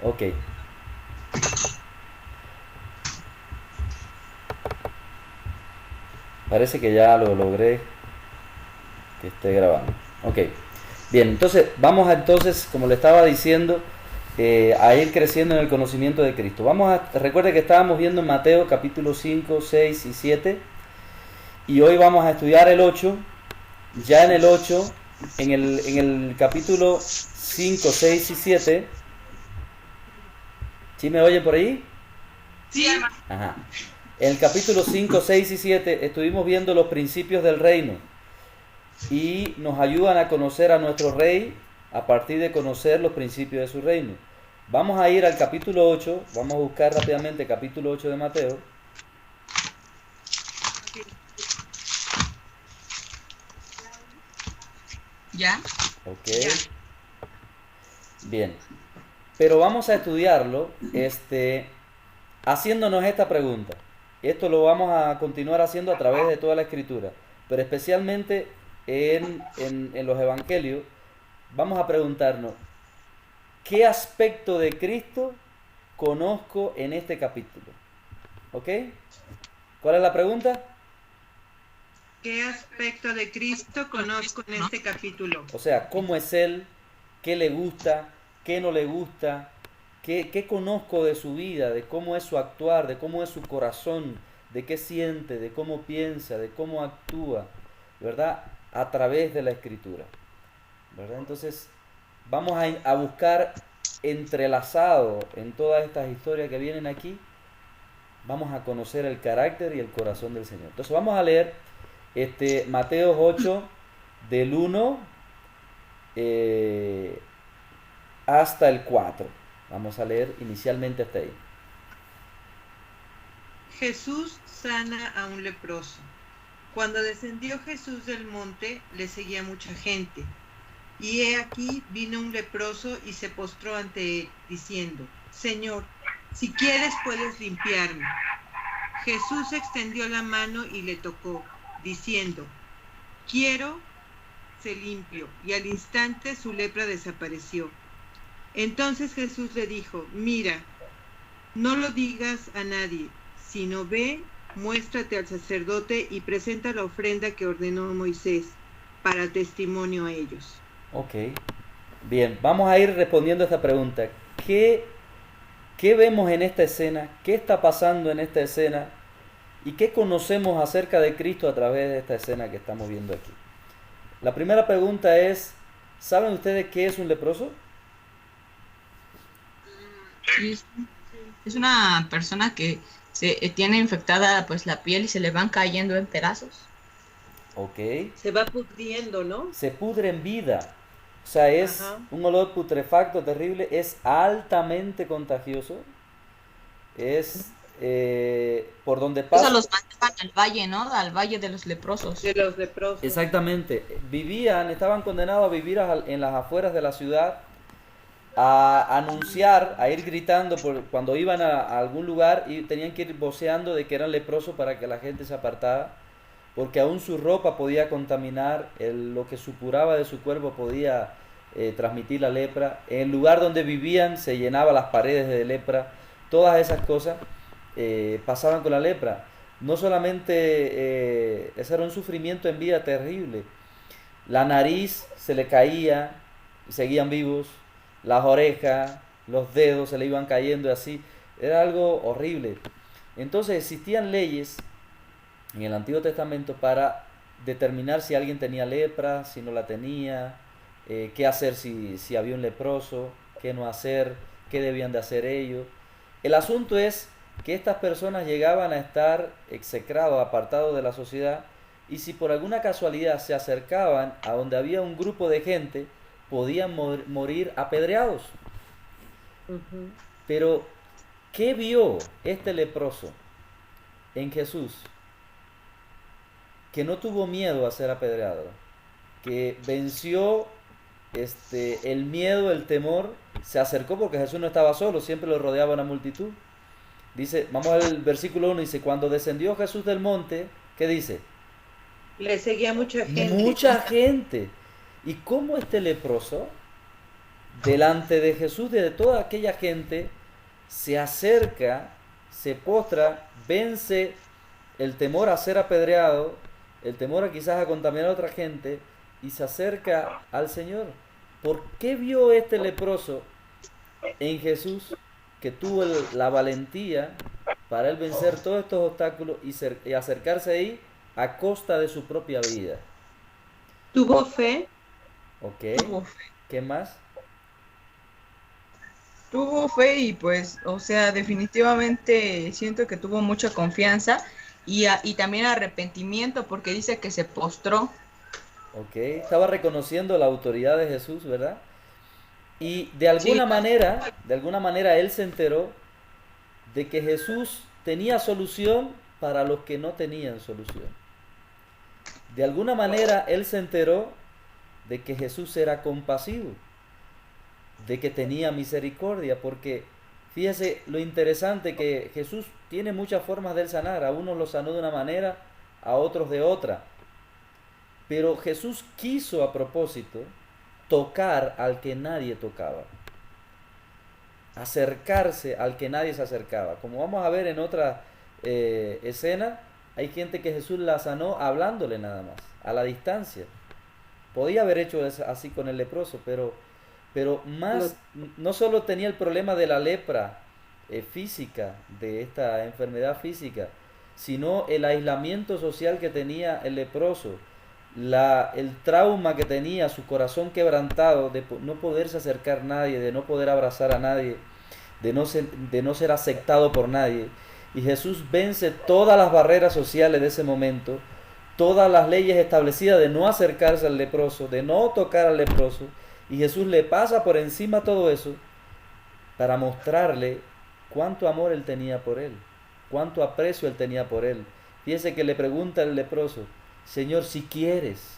Ok, parece que ya lo logré que esté grabando. Ok, bien, entonces vamos a, entonces, como le estaba diciendo, a ir creciendo en el conocimiento de Cristo. Recuerde que estábamos viendo en Mateo capítulo 5, 6 y 7 y hoy vamos a estudiar el 8. Ya en el 8, en el capítulo 5, 6 y 7, ¿sí me oyen por ahí? Sí, hermano. Ajá. En el capítulo 5, 6 y 7 estuvimos viendo los principios del reino y nos ayudan a conocer a nuestro rey a partir de conocer los principios de su reino. Vamos a ir al capítulo 8, vamos a buscar rápidamente el capítulo 8 de Mateo. ¿Ya? Ok, Ya. bien. Pero vamos a estudiarlo haciéndonos esta pregunta. Esto lo vamos a continuar haciendo a través de toda la escritura, pero especialmente en los evangelios, vamos a preguntarnos, ¿qué aspecto de Cristo conozco en este capítulo? ¿Ok? ¿Cuál es la pregunta? ¿Qué aspecto de Cristo conozco en este capítulo? O sea, ¿cómo es Él? ¿Qué le gusta? ¿Qué no le gusta? ¿Qué conozco de su vida? ¿De cómo es su actuar? ¿De cómo es su corazón? ¿De qué siente? ¿De cómo piensa? ¿De cómo actúa? ¿Verdad? A través de la escritura. ¿Verdad? Entonces, vamos a buscar entrelazado en todas estas historias que vienen aquí, vamos a conocer el carácter y el corazón del Señor. Entonces vamos a leer Mateo 8 del 1 eh, hasta el 4. Vamos a leer inicialmente hasta ahí. Jesús sana a un leproso. Cuando descendió Jesús del monte, le seguía mucha gente. Y he aquí vino un leproso y se postró ante él, diciendo: Señor, si quieres puedes limpiarme. Jesús extendió la mano y le tocó, diciendo: Quiero, sé limpio. Y al instante su lepra desapareció. Entonces Jesús le dijo: Mira, no lo digas a nadie, sino ve, muéstrate al sacerdote y presenta la ofrenda que ordenó Moisés para testimonio a ellos. Ok, bien, vamos a ir respondiendo a esta pregunta. ¿Qué, ¿Qué vemos en esta escena? ¿Qué está pasando en esta escena? ¿Y qué conocemos acerca de Cristo a través de esta escena que estamos viendo aquí? La primera pregunta es, ¿saben ustedes qué es un leproso? Sí, es una persona que tiene infectada pues la piel y se le van cayendo en pedazos. Ok. Se va pudriendo, ¿no? Se pudre en vida. O sea, es Ajá. un olor putrefacto terrible, es altamente contagioso, es por donde Eso pasa. los mandaban al valle, ¿no? Al valle de los leprosos. De los leprosos. Exactamente, estaban condenados a vivir en las afueras de la ciudad, a anunciar, a ir gritando cuando iban a algún lugar y tenían que ir voceando de que eran leprosos para que la gente se apartara, porque aún su ropa podía contaminar, lo que supuraba de su cuerpo podía transmitir la lepra, en el lugar donde vivían se llenaba las paredes de lepra, todas esas cosas pasaban con la lepra. No solamente ese era un sufrimiento en vida terrible, la nariz se le caía y seguían vivos, las orejas, los dedos se le iban cayendo y así. Era algo horrible. Entonces existían leyes en el Antiguo Testamento para determinar si alguien tenía lepra, si no la tenía, qué hacer si había un leproso, qué no hacer, qué debían de hacer ellos. El asunto es que estas personas llegaban a estar execrados, apartados de la sociedad, y si por alguna casualidad se acercaban a donde había un grupo de gente, podían morir apedreados. Ujú. Pero, ¿qué vio este leproso en Jesús? Que no tuvo miedo a ser apedreado, que venció el miedo, el temor, se acercó porque Jesús no estaba solo, siempre lo rodeaba una multitud. Dice, vamos al versículo 1, dice, cuando descendió Jesús del monte, ¿qué dice? Le seguía mucha gente. Mucha gente. ¿Y cómo este leproso delante de Jesús, de toda aquella gente, se acerca, se postra, vence el temor a ser apedreado, el temor a quizás a contaminar a otra gente, y se acerca al Señor. ¿Por qué vio este leproso en Jesús que tuvo la valentía para él vencer todos estos obstáculos y acercarse ahí a costa de su propia vida? Tuvo fe. ¿Ok? Tuvo fe. ¿Qué más? Tuvo fe y pues, o sea, definitivamente siento que tuvo mucha confianza y también arrepentimiento porque dice que se postró. ¿Ok? Estaba reconociendo la autoridad de Jesús, ¿verdad? Y de Sí, alguna manera él se enteró de que Jesús tenía solución para los que no tenían solución. De alguna manera él se enteró de que Jesús era compasivo, de que tenía misericordia, porque fíjese lo interesante que Jesús tiene muchas formas de él sanar. A unos lo sanó de una manera, a otros de otra. Pero Jesús quiso a propósito tocar al que nadie tocaba, acercarse al que nadie se acercaba. Como vamos a ver en otra escena, hay gente que Jesús la sanó hablándole nada más, a la distancia. Podía haber hecho así con el leproso, pero más, no solo tenía el problema de la lepra física, de esta enfermedad física, sino el aislamiento social que tenía el leproso, el trauma que tenía, su corazón quebrantado de no poderse acercar a nadie, de no poder abrazar a nadie, de no ser aceptado por nadie. Y Jesús vence todas las barreras sociales de ese momento, todas las leyes establecidas de no acercarse al leproso, de no tocar al leproso, y Jesús le pasa por encima todo eso para mostrarle cuánto amor él tenía por él, cuánto aprecio él tenía por él. Fíjese que le pregunta el leproso: Señor, si quieres,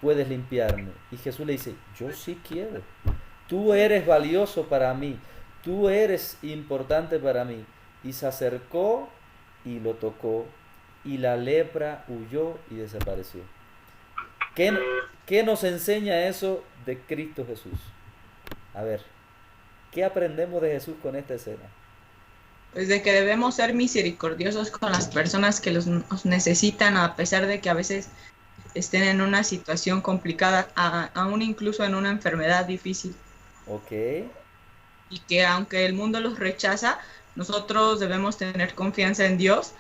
puedes limpiarme. Y Jesús le dice: yo sí quiero. Tú eres valioso para mí. Tú eres importante para mí. Y se acercó y lo tocó. Y la lepra huyó y desapareció. ¿Qué nos enseña eso de Cristo Jesús? A ver, ¿qué aprendemos de Jesús con esta escena? pues de que debemos ser misericordiosos con las personas que nos necesitan, a pesar de que a veces estén en una situación complicada, aún incluso en una enfermedad difícil. Ok. Y que aunque el mundo los rechaza, nosotros debemos tener confianza en Dios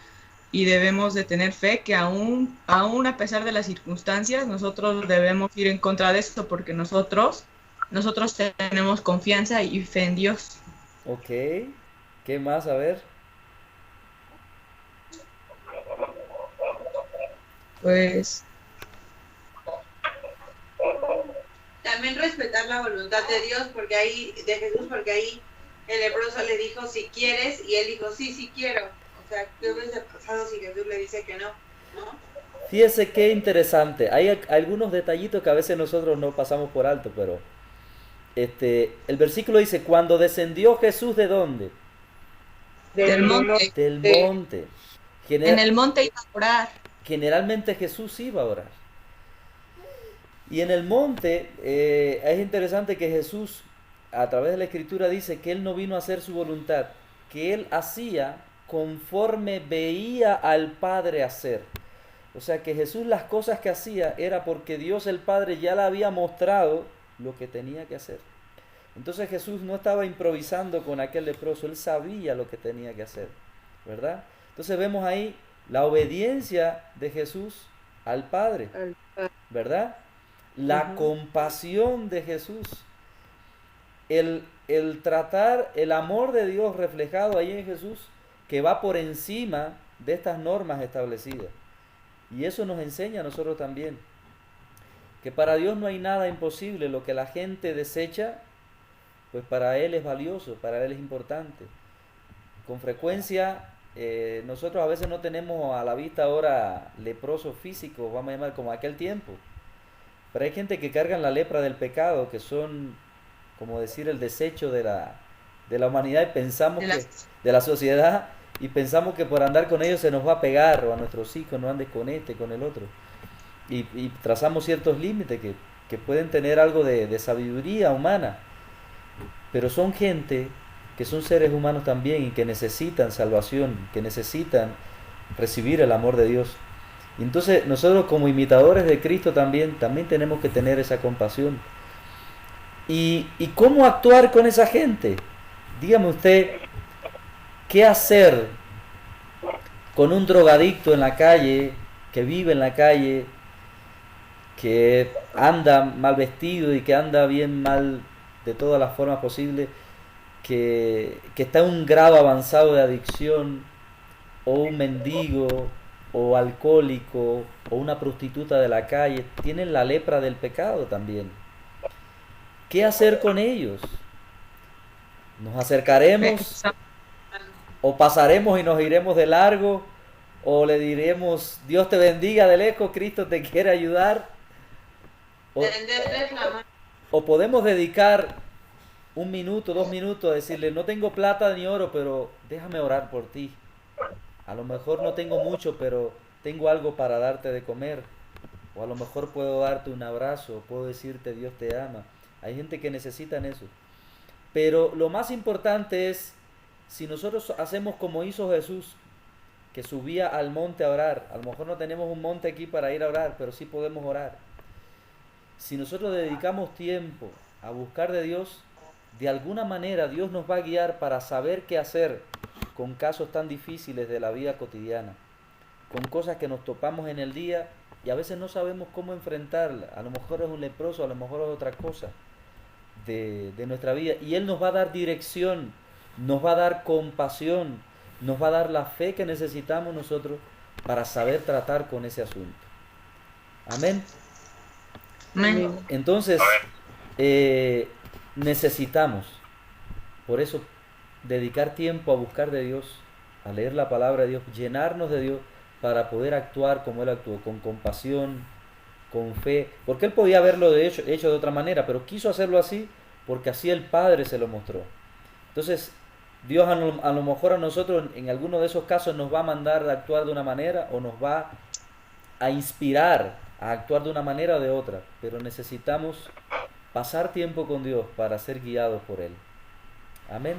y debemos de tener fe que aún a pesar de las circunstancias, nosotros debemos ir en contra de esto porque nosotros tenemos confianza y fe en Dios. Ok. ¿Qué más? A ver. Pues También respetar la voluntad de Dios, de Jesús, porque ahí el leproso le dijo si quieres, y él dijo sí quiero. O sea, ¿qué hubiese pasado si Jesús le dice que no? ¿No? Fíjese qué interesante. Hay algunos detallitos que a veces nosotros no pasamos por alto, pero el versículo dice: cuando descendió Jesús, ¿de dónde? del monte. Del monte. En el monte iba a orar. Generalmente Jesús iba a orar. Y en el monte es interesante que Jesús, a través de la Escritura, dice que Él no vino a hacer su voluntad, que Él hacía conforme veía al Padre hacer. O sea que Jesús, las cosas que hacía era porque Dios el Padre ya le había mostrado lo que tenía que hacer. Entonces Jesús no estaba improvisando con aquel leproso, Él sabía lo que tenía que hacer, ¿verdad? Entonces vemos ahí la obediencia de Jesús al Padre, ¿verdad? La compasión de Jesús, el tratar, el amor de Dios reflejado ahí en Jesús, que va por encima de estas normas establecidas. Y eso nos enseña a nosotros también, que para Dios no hay nada imposible. Lo que la gente desecha, pues para Él es valioso, para Él es importante. Con frecuencia nosotros a veces no tenemos a la vista ahora leprosos físicos, vamos a llamar, como aquel tiempo. Pero hay gente que cargan la lepra del pecado, que son, como decir, el desecho de la humanidad, y pensamos de la sociedad, y pensamos que por andar con ellos se nos va a pegar, o a nuestros hijos: no andes con este, con el otro. Y trazamos ciertos límites que que pueden tener algo de sabiduría humana, pero son gente que son seres humanos también y que necesitan salvación, que necesitan recibir el amor de Dios. Y entonces nosotros como imitadores de Cristo también tenemos que tener esa compasión. ¿Y cómo actuar con esa gente? Dígame usted, ¿qué hacer con un drogadicto en la calle, que vive en la calle, que anda mal vestido y que anda bien mal de todas las formas posibles, que está en un grado avanzado de adicción, o un mendigo, o alcohólico, o una prostituta de la calle, tienen la lepra del pecado también? ¿Qué hacer con ellos? ¿Nos acercaremos o pasaremos y nos iremos de largo? ¿O le diremos, Dios te bendiga de lejos, Cristo te quiere ayudar? ¿O podemos dedicar 1 minuto, 2 minutos a decirle, no tengo plata ni oro, pero déjame orar por ti? A lo mejor no tengo mucho, pero tengo algo para darte de comer. O a lo mejor puedo darte un abrazo, puedo decirte Dios te ama. Hay gente que necesita eso. Pero lo más importante es, si nosotros hacemos como hizo Jesús, que subía al monte a orar. A lo mejor no tenemos un monte aquí para ir a orar, pero sí podemos orar. Si nosotros dedicamos tiempo a buscar de Dios, de alguna manera Dios nos va a guiar para saber qué hacer con casos tan difíciles de la vida cotidiana, con cosas que nos topamos en el día y a veces no sabemos cómo enfrentarla. A lo mejor es un leproso, a lo mejor es otra cosa de nuestra vida, y Él nos va a dar dirección, nos va a dar compasión, nos va a dar la fe que necesitamos nosotros para saber tratar con ese asunto. Amén. Amén. Entonces, necesitamos, por eso, dedicar tiempo a buscar de Dios, a leer la palabra de Dios, llenarnos de Dios para poder actuar como Él actuó, con compasión, con fe, porque Él podía haberlo hecho de otra manera, pero quiso hacerlo así porque así el Padre se lo mostró. Entonces, Dios a lo mejor a nosotros en alguno de esos casos nos va a mandar a actuar de una manera o nos va a inspirar a actuar de una manera o de otra, pero necesitamos pasar tiempo con Dios para ser guiados por Él. Amén.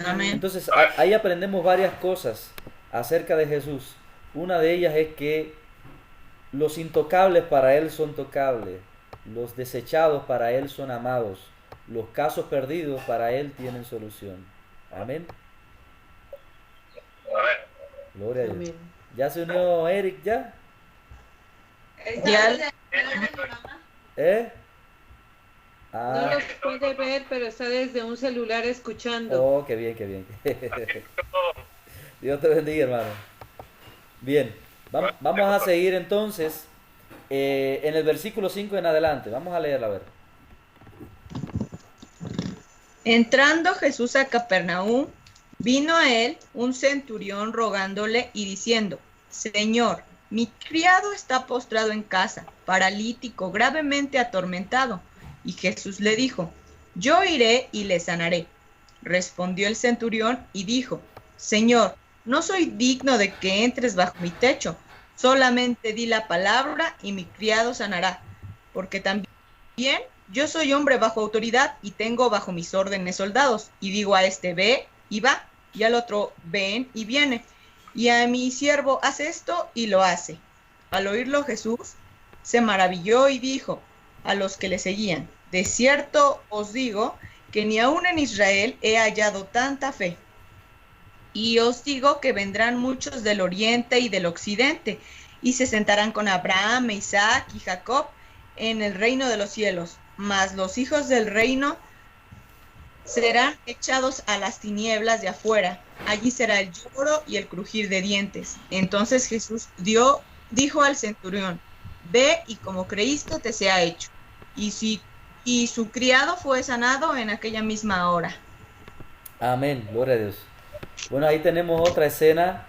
Amén. Entonces ahí aprendemos varias cosas acerca de Jesús. Una de ellas es que los intocables para Él son tocables, los desechados para Él son amados, los casos perdidos para Él tienen solución. Amén. Gloria a Dios. Amén. ¿Ya se unió Eric ya? Ya. ¿Eh? No Ah, los puede ver, pero está desde un celular escuchando. oh, qué bien, qué bien. Dios te bendiga, hermano. Bien, vamos a seguir entonces en el versículo 5 en adelante. Vamos a leerla, a ver. Entrando Jesús a Capernaum, vino a él un centurión rogándole y diciendo, Señor, mi criado está postrado en casa, paralítico, gravemente atormentado. Y Jesús le dijo, yo iré y le sanaré. Respondió el centurión y dijo, Señor, no soy digno de que entres bajo mi techo, solamente di la palabra y mi criado sanará, porque también yo soy hombre bajo autoridad y tengo bajo mis órdenes soldados, y digo a este ve y va, y al otro ven y viene, y a mi siervo hace esto y lo hace. Al oírlo Jesús se maravilló y dijo a los que le seguían, de cierto os digo que ni aun en Israel he hallado tanta fe. Y os digo que vendrán muchos del oriente y del occidente, y se sentarán con Abraham, Isaac y Jacob en el reino de los cielos. Mas los hijos del reino serán echados a las tinieblas de afuera. Allí será el lloro y el crujir de dientes. Entonces Jesús dijo al centurión, ve y como creíste te sea hecho. Y su criado fue sanado en aquella misma hora. Amén, gloria a Dios. Bueno, ahí tenemos otra escena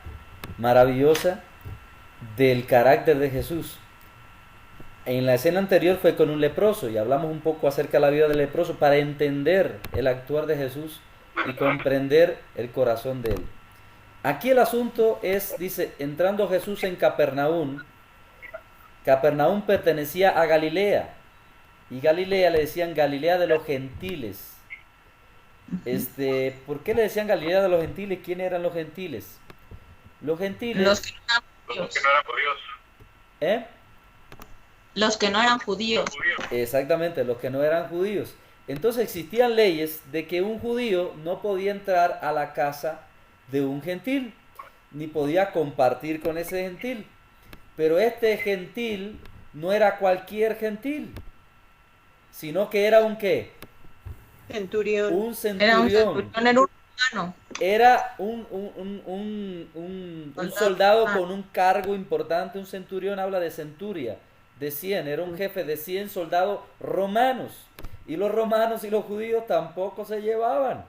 maravillosa del carácter de Jesús. En la escena anterior fue con un leproso y hablamos un poco acerca de la vida del leproso para entender el actuar de Jesús y comprender el corazón de él. Aquí el asunto es, dice, entrando Jesús en Capernaum, Capernaum pertenecía a Galilea, y Galilea le decían Galilea de los gentiles. ¿Por qué le decían Galilea de los gentiles? ¿Quiénes eran los gentiles? Los gentiles... Los que no eran Los que judíos. no eran judíos. ¿Eh? Los que no eran judíos. Exactamente, los que no eran judíos. Entonces existían leyes de que un judío no podía entrar a la casa de un gentil, ni podía compartir con ese gentil. Pero este gentil no era cualquier gentil, sino que era un ¿qué? Centurión. Un Era un centurión. centurión, era un romano. Era un soldado con un cargo importante. Un centurión habla de centuria, de 100. Era un jefe de 100 soldados romanos. Y los romanos y los judíos tampoco se llevaban.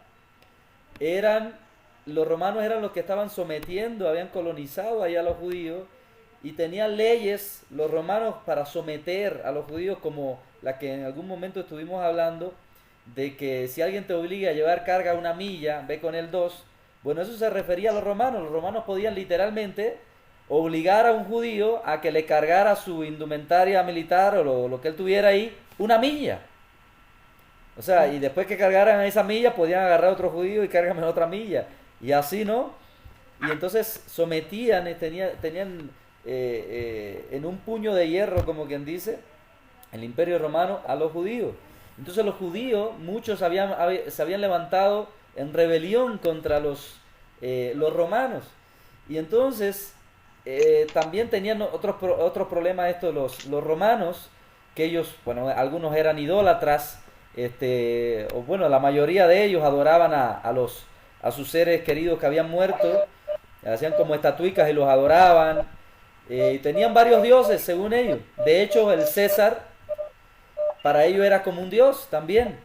Los romanos eran los que estaban sometiendo, habían colonizado allá a los judíos y tenían leyes los romanos para someter a los judíos, como la que en algún momento estuvimos hablando, de que si alguien te obliga a llevar carga una milla, ve con él 2. Bueno, eso se refería a los romanos. Los romanos podían literalmente obligar a un judío a que le cargara su indumentaria militar o lo que él tuviera ahí, una milla. O sea, y después que cargaran esa milla, podían agarrar a otro judío y cargarme otra milla. Y así, ¿no? Y entonces sometían, tenían en un puño de hierro, como quien dice, el imperio romano a los judíos. Entonces los judíos, muchos se habían levantado en rebelión contra los romanos. Y entonces también tenían otros problemas estos los romanos, que ellos, bueno, algunos eran idólatras, o bueno, la mayoría de ellos adoraban a sus seres queridos que habían muerto, hacían como estatuicas y los adoraban, y tenían varios dioses según ellos. De hecho, el César para ellos era como un dios también,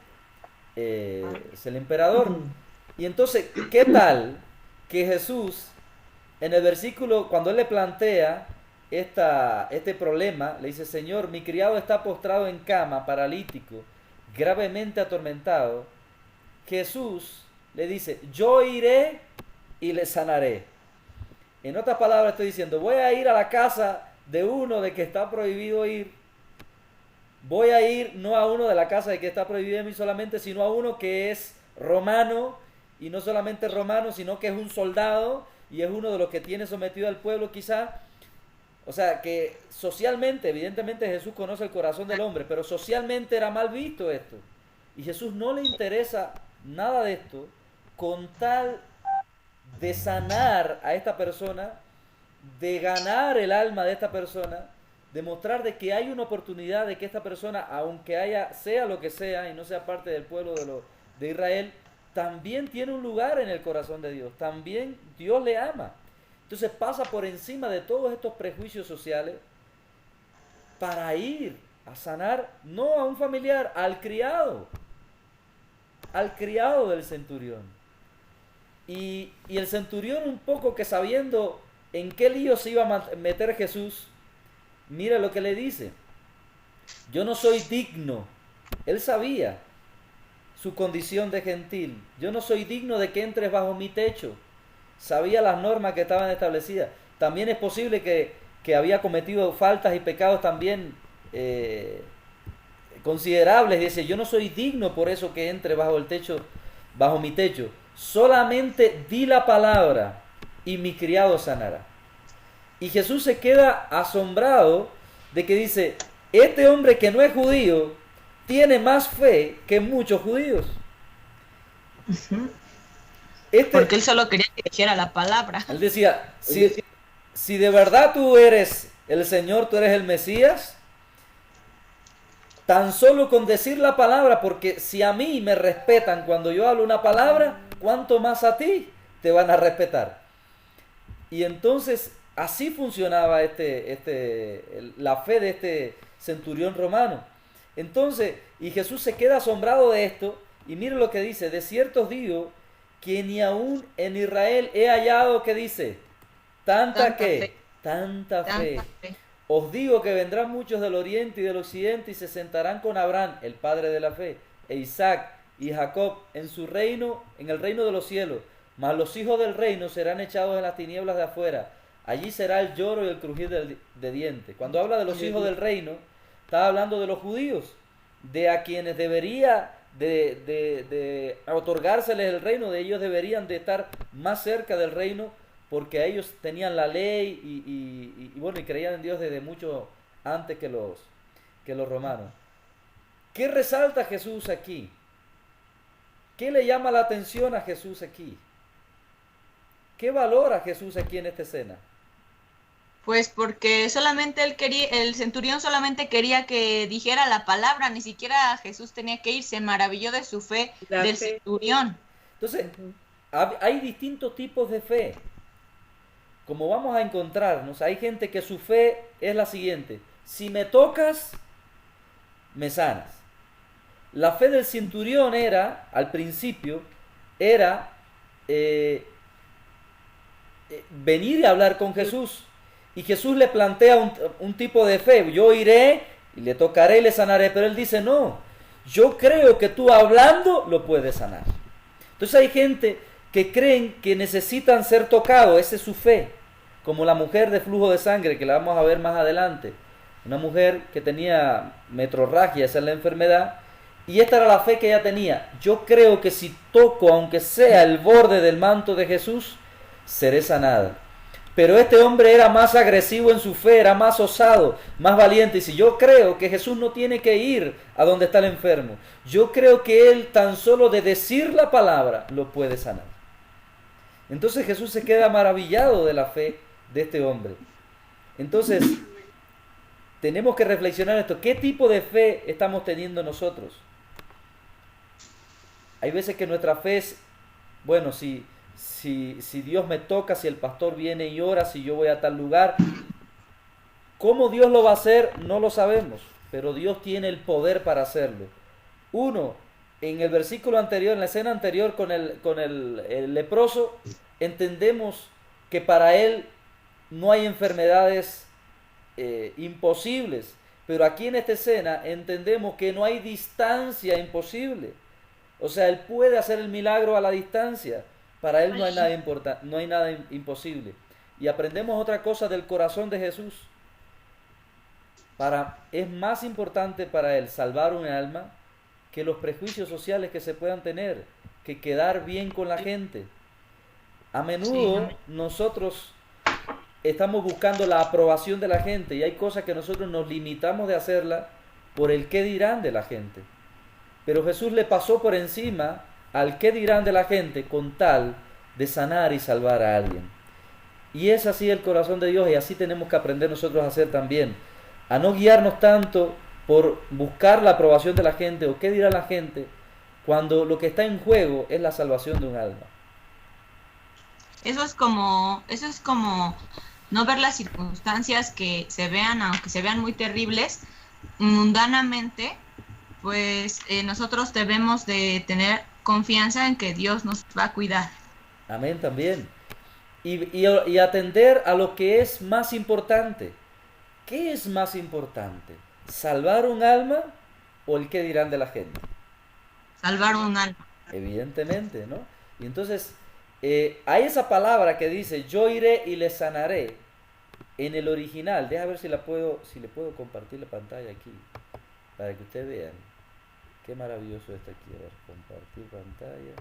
es el emperador. Y entonces, ¿qué tal que Jesús, en el versículo, cuando él le plantea este problema, le dice: Señor, mi criado está postrado en cama, paralítico, gravemente atormentado? Jesús le dice: yo iré y le sanaré. En otras palabras estoy diciendo: voy a ir a la casa de uno de que está prohibido ir. Voy a ir no a uno de la casa de que está prohibido ir solamente, sino a uno que es romano, y no solamente romano, sino que es un soldado y es uno de los que tiene sometido al pueblo quizá. O sea que socialmente, evidentemente Jesús conoce el corazón del hombre, pero socialmente era mal visto esto. Y Jesús no le interesa nada de esto, con tal de sanar a esta persona, de ganar el alma de esta persona, demostrar de que hay una oportunidad de que esta persona, aunque sea lo que sea y no sea parte del pueblo de Israel, también tiene un lugar en el corazón de Dios, también Dios le ama. Entonces pasa por encima de todos estos prejuicios sociales para ir a sanar no a un familiar, al criado del centurión. Y el centurión, un poco que sabiendo en qué lío se iba a meter Jesús, mira lo que le dice: yo no soy digno. Él sabía su condición de gentil. Yo no soy digno de que entres bajo mi techo. Sabía las normas que estaban establecidas. También es posible que había cometido faltas y pecados también considerables. Dice: yo no soy digno por eso que entre bajo mi techo. Solamente di la palabra y mi criado sanará. Y Jesús se queda asombrado de que dice: este hombre que no es judío tiene más fe que muchos judíos. Porque él solo quería que dijera la palabra. Él decía: si de verdad tú eres el Señor, tú eres el Mesías, tan solo con decir la palabra, porque si a mí me respetan cuando yo hablo una palabra, ¿cuánto más a ti te van a respetar? Y entonces así funcionaba la fe de este centurión romano. Entonces, y Jesús se queda asombrado de esto, y mire lo que dice: de cierto os digo que ni aún en Israel he hallado, que dice, tanta fe. Os digo que vendrán muchos del oriente y del occidente y se sentarán con Abraham, el padre de la fe, e Isaac y Jacob en su reino, en el reino de los cielos. Mas los hijos del reino serán echados en las tinieblas de afuera. allí será el lloro y el crujir de dientes. Cuando habla de los hijos del reino, está hablando de los judíos, de a quienes debería de otorgárseles el reino, de ellos deberían de estar más cerca del reino, porque ellos tenían la ley y bueno, y creían en Dios desde mucho antes que los romanos. ¿Qué resalta Jesús aquí? ¿Qué le llama la atención a Jesús aquí? ¿Qué valora Jesús aquí en esta escena? Pues porque solamente el centurión solamente quería que dijera la palabra, ni siquiera Jesús tenía que ir, se maravilló de su fe del centurión. Entonces, hay distintos tipos de fe. Como vamos a encontrarnos, hay gente que su fe es la siguiente: si me tocas, me sanas. La fe del centurión era, al principio, era venir y hablar con Jesús. Y Jesús le plantea un tipo de fe: yo iré y le tocaré y le sanaré. Pero él dice: no, yo creo que tú hablando lo puedes sanar. Entonces hay gente que creen que necesitan ser tocados, esa es su fe. Como la mujer de flujo de sangre, que la vamos a ver más adelante. Una mujer que tenía metrorragia, esa es la enfermedad. Y esta era la fe que ella tenía: yo creo que si toco, aunque sea el borde del manto de Jesús, seré sanada. Pero este hombre era más agresivo en su fe, era más osado, más valiente. Y si yo creo que Jesús no tiene que ir a donde está el enfermo, yo creo que él tan solo de decir la palabra lo puede sanar. Entonces Jesús se queda maravillado de la fe de este hombre. Entonces, tenemos que reflexionar esto. ¿Qué tipo de fe estamos teniendo nosotros? Hay veces que nuestra fe es, bueno, si Dios me toca, si el pastor viene y ora, si yo voy a tal lugar. ¿Cómo Dios lo va a hacer? No lo sabemos, pero Dios tiene el poder para hacerlo. Uno, en el versículo anterior, en la escena anterior con el leproso, entendemos que para él no hay enfermedades imposibles, pero aquí en esta escena entendemos que no hay distancia imposible. O sea, él puede hacer el milagro a la distancia. Para él no hay nada no hay nada imposible. Y aprendemos otra cosa del corazón de Jesús. Es más importante para él salvar un alma que los prejuicios sociales que se puedan tener, que quedar bien con la gente. A menudo nosotros estamos buscando la aprobación de la gente y hay cosas que nosotros nos limitamos de hacerla por el qué dirán de la gente. Pero Jesús le pasó por encima al qué dirán de la gente con tal de sanar y salvar a alguien. Y es así el corazón de Dios, y así tenemos que aprender nosotros a hacer también. A no guiarnos tanto por buscar la aprobación de la gente o qué dirá la gente, cuando lo que está en juego es la salvación de un alma. Eso es como no ver las circunstancias que se vean, aunque se vean muy terribles, mundanamente, pues nosotros debemos de tener confianza en que Dios nos va a cuidar. Amén, también. Y atender a lo que es más importante. ¿Qué es más importante? ¿Salvar un alma o el qué dirán de la gente? Salvar un alma. Evidentemente, ¿no? Y entonces, hay esa palabra que dice: yo iré y le sanaré. En el original, deja ver si le puedo compartir la pantalla aquí, para que ustedes vean. Qué maravilloso está aquí. A ver, compartir pantalla.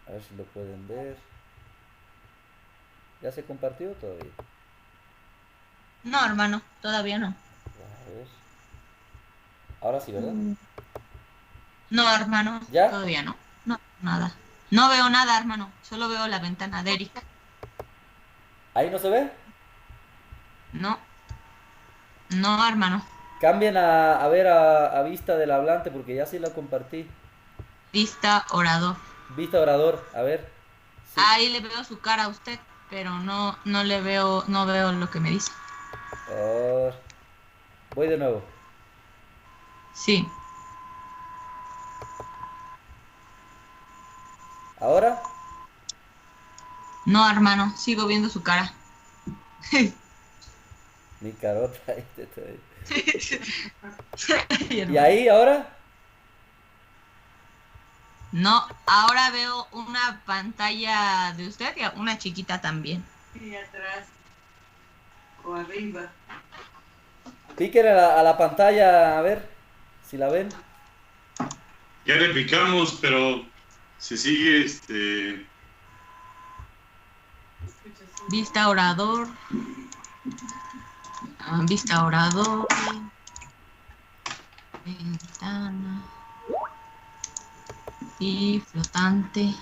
A ver si lo pueden ver. ¿Ya se compartió todavía? No, hermano, todavía no. A ver. Ahora sí, ¿verdad? No, hermano, ¿Ya? Todavía no. No, nada. No veo nada, hermano. Solo veo la ventana de Eric. ¿Ahí no se ve? No. No, hermano. Cambien a ver a vista del hablante, porque ya sí la compartí. Vista orador. Vista orador, a ver. Sí. Ahí le veo su cara a usted, pero no le veo, no veo lo que me dice. Voy de nuevo. Sí. ¿Ahora? No, hermano, sigo viendo su cara. Mi carota. ¿Y ahí ahora? No, ahora veo una pantalla de usted y una chiquita también. Y atrás o arriba. Píquenle a la pantalla, a ver si la ven. Ya le picamos, pero se sigue Vista orador. Vista orador. Ventana. Y flotante.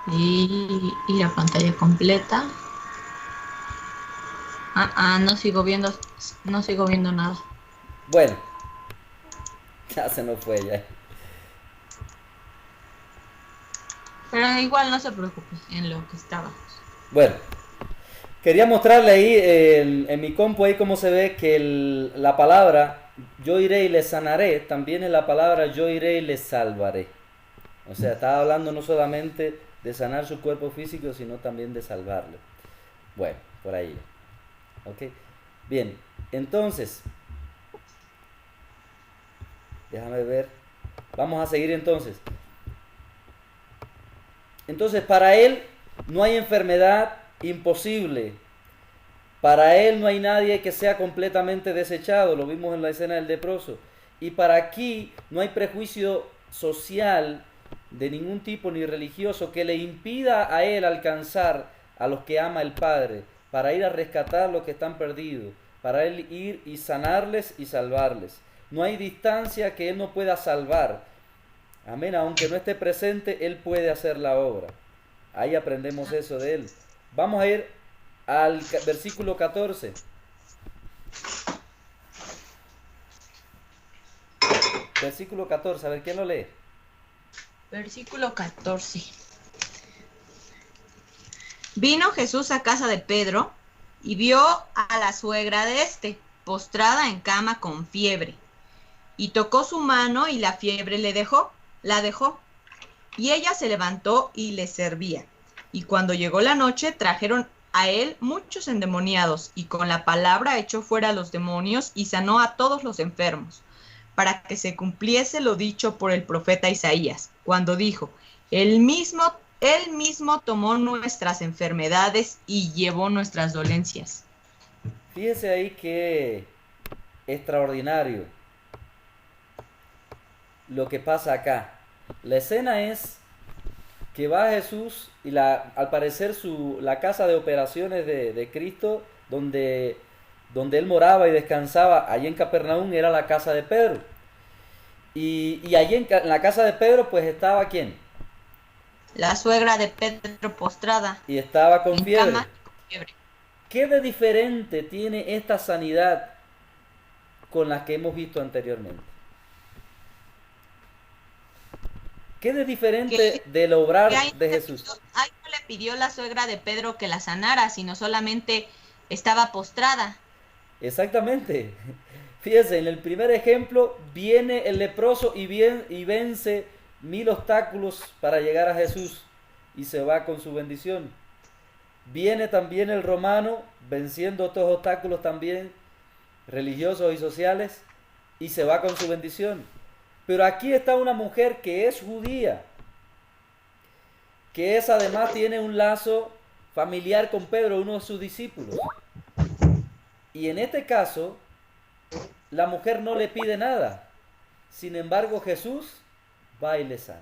Y la pantalla completa. No sigo viendo nada. Bueno, ya se nos fue ya. Pero igual no se preocupe en lo que estábamos. Bueno, quería mostrarle ahí en mi compu ahí cómo se ve que la palabra yo iré y le sanaré también es la palabra yo iré y le salvaré. O sea, estaba hablando no solamente de sanar su cuerpo físico, sino también de salvarlo. Bueno, por ahí. Ok, bien, entonces, déjame ver. Vamos a seguir entonces. Entonces, para él no hay enfermedad imposible. Para él no hay nadie que sea completamente desechado. Lo vimos en la escena del leproso. Y para aquí no hay prejuicio social de ningún tipo ni religioso que le impida a él alcanzar a los que ama el Padre, para ir a rescatar los que están perdidos, para él ir y sanarles y salvarles. No hay distancia que él no pueda salvar. Amén, aunque no esté presente, él puede hacer la obra. Ahí aprendemos eso de él. Vamos a ir al versículo 14. Versículo 14, a ver, ¿quién lo lee? Versículo 14. Vino Jesús a casa de Pedro y vio a la suegra de éste, postrada en cama con fiebre. Y tocó su mano y la fiebre la dejó. Y ella se levantó y le servía. Y cuando llegó la noche, trajeron a él muchos endemoniados, y con la palabra echó fuera a los demonios y sanó a todos los enfermos, para que se cumpliese lo dicho por el profeta Isaías, cuando dijo: Él mismo tomó nuestras enfermedades y llevó nuestras dolencias. Fíjese ahí que extraordinario lo que pasa acá. La escena es que va Jesús y al parecer la casa de operaciones de Cristo, donde él moraba y descansaba, allí en Capernaum, era la casa de Pedro. Y allí en la casa de Pedro pues estaba ¿quién? La suegra de Pedro postrada. Y estaba con fiebre. Cama, con fiebre. ¿Qué de diferente tiene esta sanidad con las que hemos visto anteriormente? ¿Qué de diferente del obrar de Jesús? Ahí no le pidió la suegra de Pedro que la sanara, sino solamente estaba postrada. Exactamente. Fíjense, en el primer ejemplo viene el leproso y vence 1000 obstáculos para llegar a Jesús y se va con su bendición. Viene también el romano venciendo estos obstáculos también religiosos y sociales y se va con su bendición. Pero aquí está una mujer que es judía, que además tiene un lazo familiar con Pedro, uno de sus discípulos. Y en este caso, la mujer no le pide nada. Sin embargo, Jesús va y le sana.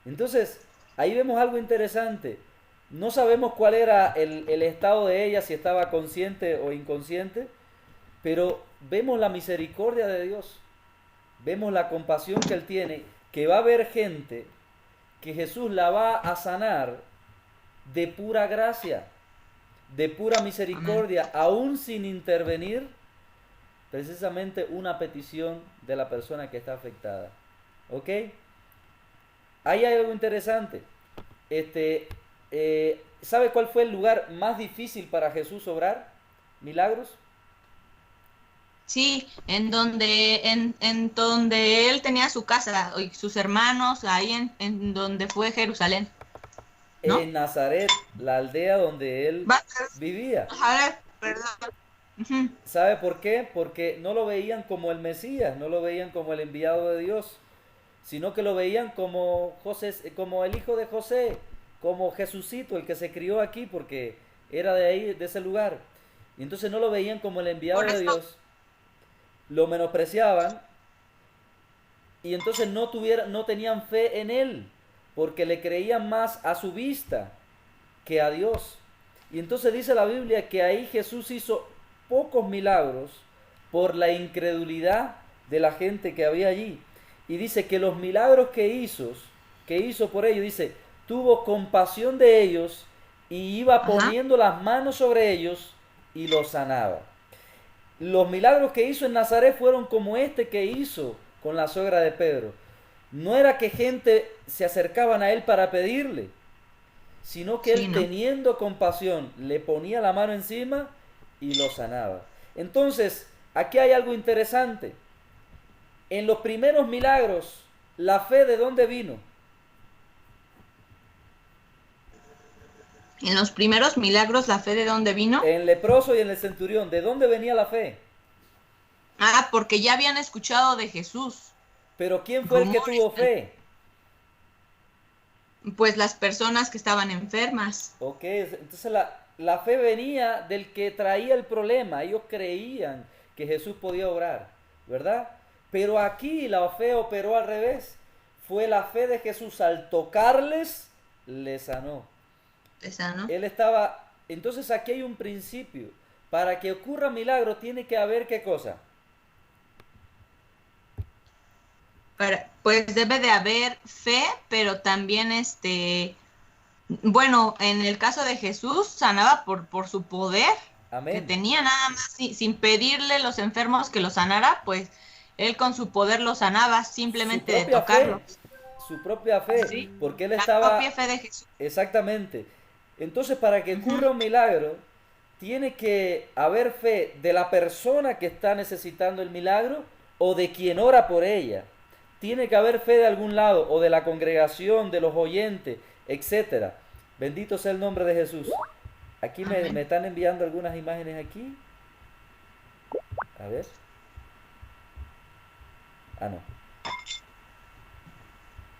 Entonces, ahí vemos algo interesante. No sabemos cuál era el estado de ella, si estaba consciente o inconsciente, pero vemos la misericordia de Dios. Vemos la compasión que Él tiene, que va a haber gente que Jesús la va a sanar de pura gracia, de pura misericordia, aún sin intervenir precisamente una petición de la persona que está afectada. ¿Ok? Ahí hay algo interesante. ¿Sabe cuál fue el lugar más difícil para Jesús obrar milagros? Sí, en donde él tenía su casa y sus hermanos, ahí en donde fue Jerusalén, ¿no? En Nazaret, la aldea donde él vivía. Nazaret, perdón. Uh-huh. ¿Sabe por qué? Porque no lo veían como el Mesías, no lo veían como el enviado de Dios. sino que lo veían como José, como el hijo de José, como Jesucito, el que se crió aquí porque era de ahí, de ese lugar. Y entonces no lo veían como el enviado Por de eso- Dios, lo menospreciaban y entonces no tenían fe en él, porque le creían más a su vista que a Dios. Y entonces dice la Biblia que ahí Jesús hizo pocos milagros por la incredulidad de la gente que había allí. Y dice que los milagros que hizo por ellos, dice, tuvo compasión de ellos y iba Ajá. poniendo las manos sobre ellos y los sanaba. Los milagros que hizo en Nazaret fueron como este que hizo con la suegra de Pedro. No era que gente se acercaban a él para pedirle, sino que Sí, él, ¿no? teniendo compasión, le ponía la mano encima y lo sanaba. Entonces, aquí hay algo interesante. En los primeros milagros, ¿la fe de dónde vino? En los primeros milagros, ¿la fe de dónde vino? En el leproso y en el centurión, ¿de dónde venía la fe? Ah, porque ya habían escuchado de Jesús. Pero ¿quién fue el que Rumores. tuvo fe? Pues las personas que estaban enfermas. Ok, entonces la fe venía del que traía el problema. Ellos creían que Jesús podía obrar, ¿verdad? Pero aquí la fe operó al revés. Fue la fe de Jesús, al tocarles, les sanó. Esa, ¿no? Él estaba... Entonces aquí hay un principio. Para que ocurra milagro tiene que haber ¿qué cosa? Pues debe de haber fe, pero también bueno, en el caso de Jesús sanaba por su poder que Amén. tenía nada más, sin pedirle a los enfermos que los sanara, pues él con su poder los sanaba simplemente de tocarlos. Su propia fe, Sí, porque él la estaba... propia fe de Jesús. Exactamente. Entonces, para que ocurra un milagro, tiene que haber fe de la persona que está necesitando el milagro o de quien ora por ella. Tiene que haber fe de algún lado, o de la congregación, de los oyentes, etcétera. Bendito sea el nombre de Jesús. Aquí me están enviando algunas imágenes aquí. A ver. Ah, no.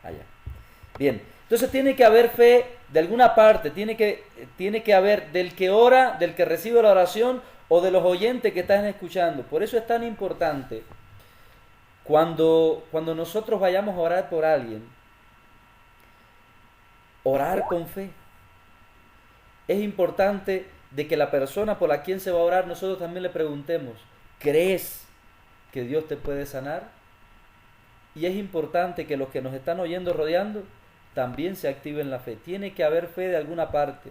Allá. Bien. Entonces tiene que haber fe de alguna parte. Tiene que haber del que ora, del que recibe la oración o de los oyentes que están escuchando. Por eso es tan importante cuando nosotros vayamos a orar por alguien, orar con fe. Es importante de que la persona por la quien se va a orar, nosotros también le preguntemos, ¿crees que Dios te puede sanar? Y es importante que los que nos están oyendo rodeando también se activen la fe. Tiene que haber fe de alguna parte.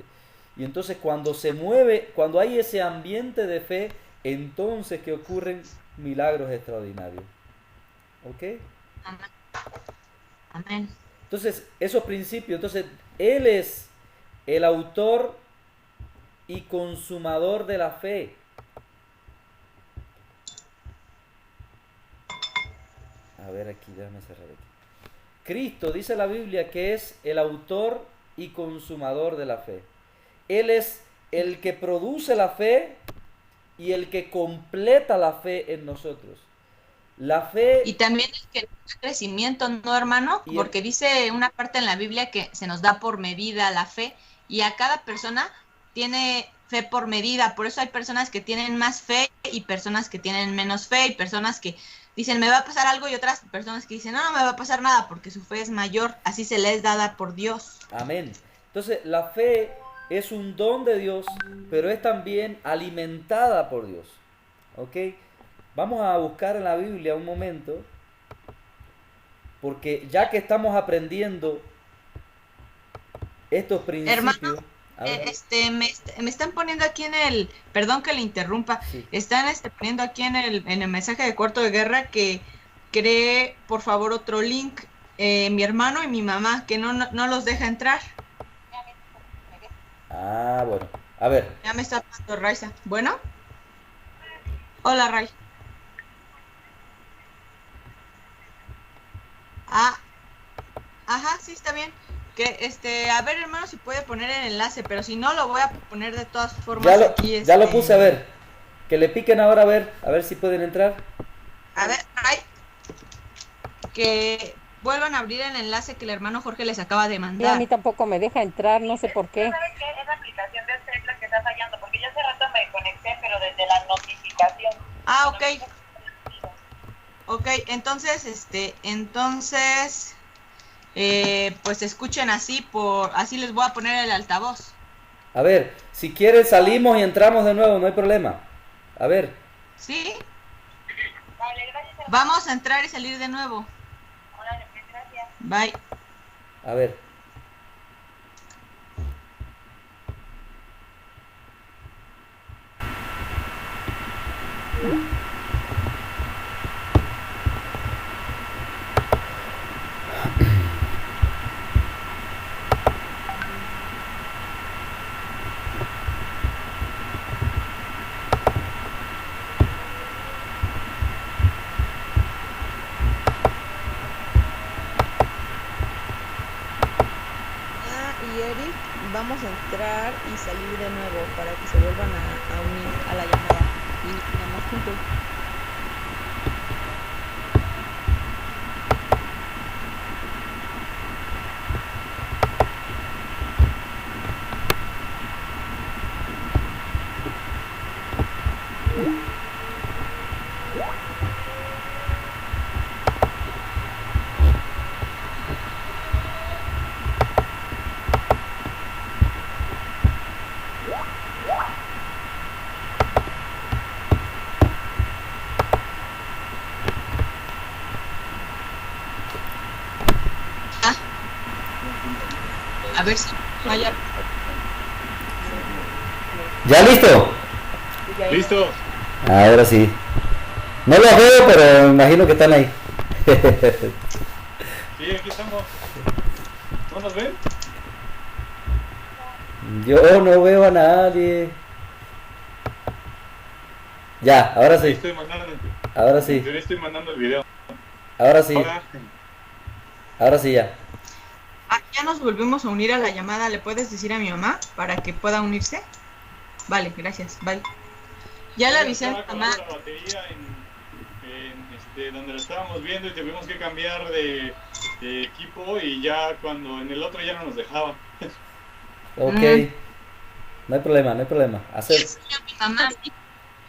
Y entonces cuando se mueve, cuando hay ese ambiente de fe, entonces que ocurren milagros extraordinarios. ¿Ok? Amén. Amén. Entonces, esos principios, entonces, Él es el autor y consumador de la fe. A ver aquí, déjame cerrar aquí. Cristo, dice la Biblia, que es el autor y consumador de la fe. Él es el que produce la fe y el que completa la fe en nosotros. La fe... Y también el que nos da crecimiento, ¿no, hermano? Y el- Porque dice una parte en la Biblia que se nos da por medida la fe y a cada persona tiene fe por medida. Por eso hay personas que tienen más fe y personas que tienen menos fe y personas que dicen me va a pasar algo y otras personas que dicen no me va a pasar nada porque su fe es mayor. Así se les es dada por Dios. Amén. Entonces, la fe es un don de Dios, pero es también alimentada por Dios. ¿Ok? Vamos a buscar en la Biblia un momento, porque ya que estamos aprendiendo estos principios... Hermano, A ver, me están poniendo aquí en el, perdón que le interrumpa, sí. están poniendo aquí en el mensaje de Cuarto de Guerra que cree por favor otro link, mi hermano y mi mamá, que no los deja entrar. Ah, bueno. A ver, Ya me está hablando Raiza. Bueno. Hola, Ray. Ah, ajá, sí, está bien. Que a ver, hermano, si puede poner el enlace, pero si no lo voy a poner de todas formas ya lo, aquí. ya lo puse a ver. Que le piquen ahora a ver si pueden entrar. A ver, Ray, que vuelvan a abrir el enlace que el hermano Jorge les acaba de Y a mandar. mí tampoco me deja entrar, no sé por qué. ¿Sabes qué? Esa aplicación de usted es la que está fallando, porque yo hace rato me conecté, pero desde la notificación. Ah, ok. Ok, entonces, pues escuchen así, así les voy a poner el altavoz. A ver, si quieren salimos y entramos de nuevo, no hay problema. A ver, ¿Sí? Vale, gracias, hermano. Vamos a entrar y salir de nuevo. Órale, pues, gracias. Bye. a ver. Y Eric, vamos a entrar y salir de nuevo para que se vuelvan a unir a la llamada. Y nada más juntos. A ver si vaya. ¿Ya listo? Listo. Ahora sí. No los veo, pero me imagino que están ahí. Sí, aquí estamos. ¿No nos ven? Yo no veo a nadie. Ya, ahora sí. Estoy mandando, Ahora sí. yo estoy mandando el video. Ahora sí. Hola. Ahora sí ya. Ya nos volvimos a unir a la llamada. ¿Le puedes decir a mi mamá para que pueda unirse? Vale, gracias. Bye. Ya le avisé a mi Estaba mamá. acabando la batería donde lo estábamos viendo y tuvimos que cambiar de equipo y ya cuando en el otro ya no nos dejaba. Ok. No hay problema, no hay problema. Hacer. Mi mamá.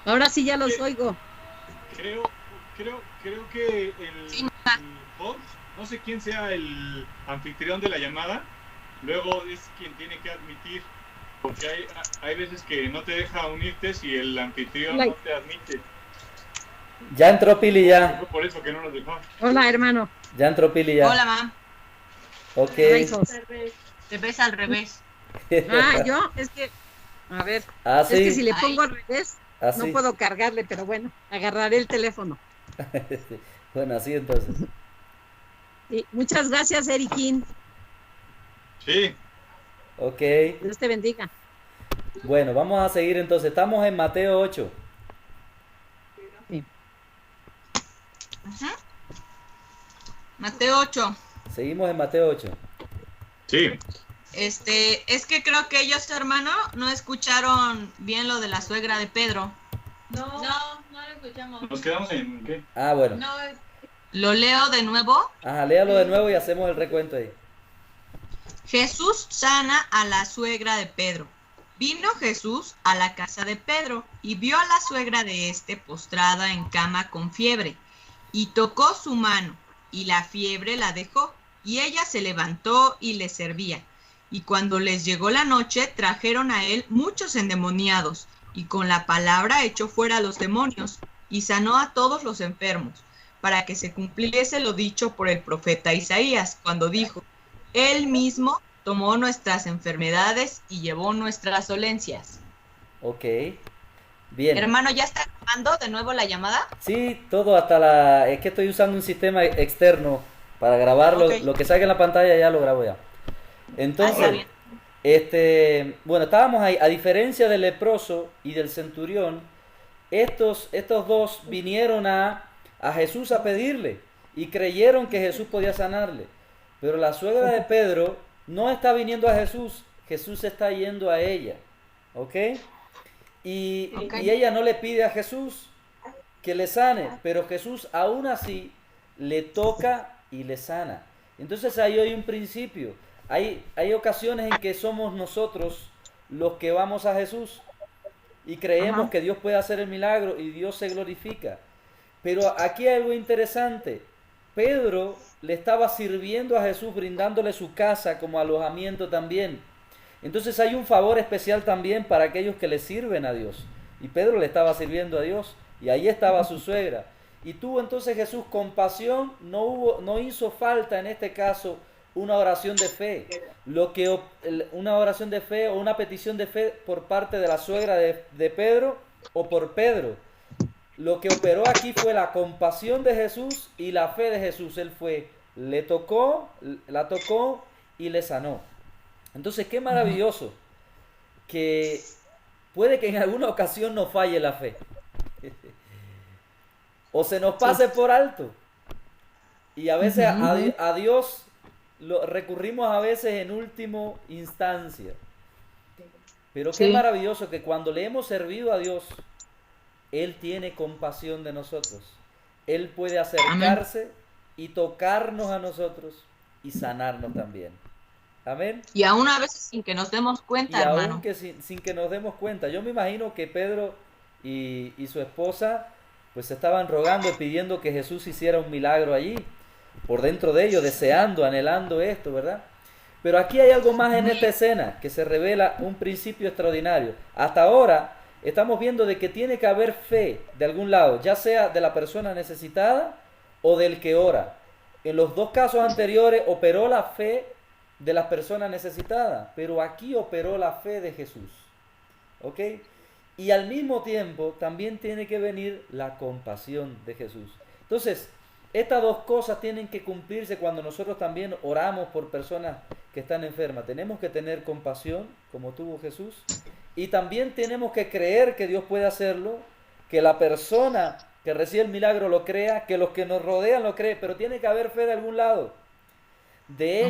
Ahora sí ya los oigo. Creo que el host, no sé quién sea el anfitrión de la llamada, luego es quien tiene que admitir, porque hay veces que no te deja unirte si el anfitrión no te admite. Ya entró Pili ya. Fue por eso que no nos dejó. Hola, hermano. Ya entró Pili ya. Hola, mamá. Ok. Te ves al revés. Yo, es que, a ver, Ah, es que si sí. le pongo al revés, Así. no puedo cargarle, pero bueno, agarraré el teléfono. Bueno, así entonces. Sí, muchas gracias, Eriquín. Sí. Ok. Dios te bendiga. Bueno, vamos a seguir entonces. Estamos en Mateo 8. Sí. Mateo 8. Seguimos en Mateo 8. Sí. Es que creo que ellos, hermano, no escucharon bien lo de la suegra de Pedro. No lo escuchamos. Nos quedamos en ¿qué? Ah, bueno. No, Lo leo de nuevo. Ajá, léalo de nuevo y hacemos el recuento ahí. Jesús sana a la suegra de Pedro. Vino Jesús a la casa de Pedro y vio a la suegra de éste postrada en cama con fiebre, y tocó su mano, y la fiebre la dejó, y ella se levantó y le servía. Y cuando les llegó la noche, trajeron a él muchos endemoniados, y con la palabra echó fuera a los demonios, y sanó a todos los enfermos, para que se cumpliese lo dicho por el profeta Isaías, cuando dijo: Él mismo tomó nuestras enfermedades y llevó nuestras dolencias. Ok. Bien. Hermano, ¿ya está grabando de nuevo la llamada? Sí, todo hasta la... Es que estoy usando un sistema externo para grabarlo. Ok. Lo que salga en la pantalla ya lo grabo ya. Está Entonces, bien. bueno, estábamos ahí. A diferencia del leproso y del centurión, estos dos vinieron a Jesús a pedirle y creyeron que Jesús podía sanarle. Pero la suegra de Pedro no está viniendo a Jesús, Jesús está yendo a ella. ¿Ok? Y ella no le pide a Jesús que le sane, pero Jesús aún así le toca y le sana. Entonces ahí hay un principio. Hay ocasiones en que somos nosotros los que vamos a Jesús y creemos que Dios puede hacer el milagro y Dios se glorifica. Pero aquí hay algo interesante. Pedro le estaba sirviendo a Jesús, brindándole su casa como alojamiento también. Entonces hay un favor especial también para aquellos que le sirven a Dios. Y Pedro le estaba sirviendo a Dios y ahí estaba su suegra. Y tuvo entonces Jesús compasión, no hizo falta en este caso una oración de fe. Una oración de fe o una petición de fe por parte de la suegra de Pedro o por Pedro. Lo que operó aquí fue la compasión de Jesús y la fe de Jesús. Él la tocó y le sanó. Entonces, qué maravilloso que puede que en alguna ocasión nos falle la fe. O se nos pase por alto. Y a veces a Dios recurrimos a veces en última instancia. Pero qué maravilloso que cuando le hemos servido a Dios, Él tiene compasión de nosotros. Él puede acercarse y tocarnos a nosotros y sanarnos también. Amén. Y aún a veces sin que nos demos cuenta, y hermano. Aún que sin que nos demos cuenta. Yo me imagino que Pedro y su esposa pues estaban rogando y pidiendo que Jesús hiciera un milagro allí, por dentro de ellos, deseando, anhelando esto, ¿verdad? Pero aquí hay algo más en esta escena, que se revela un principio extraordinario. Hasta ahora estamos viendo de que tiene que haber fe de algún lado, ya sea de la persona necesitada o del que ora. En los dos casos anteriores operó la fe de las personas necesitadas, pero aquí operó la fe de Jesús. ¿Ok? Y al mismo tiempo también tiene que venir la compasión de Jesús. Entonces, estas dos cosas tienen que cumplirse cuando nosotros también oramos por personas que están enfermas. Tenemos que tener compasión, como tuvo Jesús, y también tenemos que creer que Dios puede hacerlo, que la persona que recibe el milagro lo crea, que los que nos rodean lo creen, pero tiene que haber fe de algún lado. De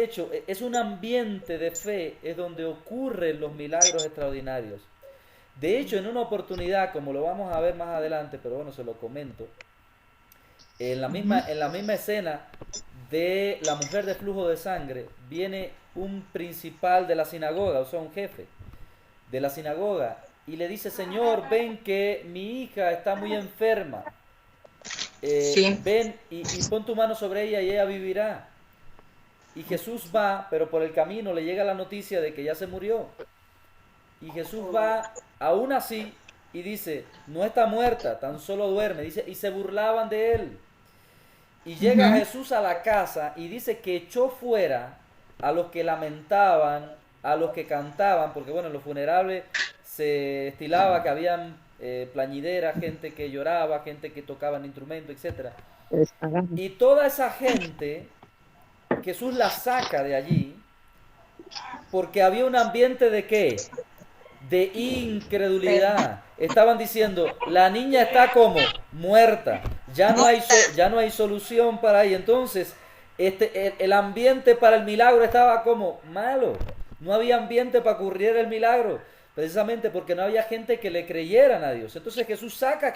hecho, es un ambiente de fe, es donde ocurren los milagros extraordinarios. De hecho, en una oportunidad, como lo vamos a ver más adelante, pero bueno, se lo comento, en la misma escena de la mujer de flujo de sangre, viene un principal de la sinagoga, o sea, un jefe de la sinagoga, y le dice: Señor, ven que mi hija está muy enferma, ven y pon tu mano sobre ella y ella vivirá. Y Jesús va, pero por el camino le llega la noticia de que ya se murió. Y Jesús va aún así y dice: no está muerta, tan solo duerme. Dice, y se burlaban de él. Y llega Jesús a la casa y dice que echó fuera a los que lamentaban, a los que cantaban, porque bueno, en los funerales se estilaba que habían plañideras, gente que lloraba, gente que tocaba instrumentos, etc. Y toda esa gente Jesús la saca de allí porque había un ambiente de ¿qué? De incredulidad. Estaban diciendo: la niña está como muerta, ya no hay solución para ella. Entonces el ambiente para el milagro estaba como malo, no había ambiente para ocurrir el milagro, precisamente porque no había gente que le creyeran a Dios. Entonces Jesús saca a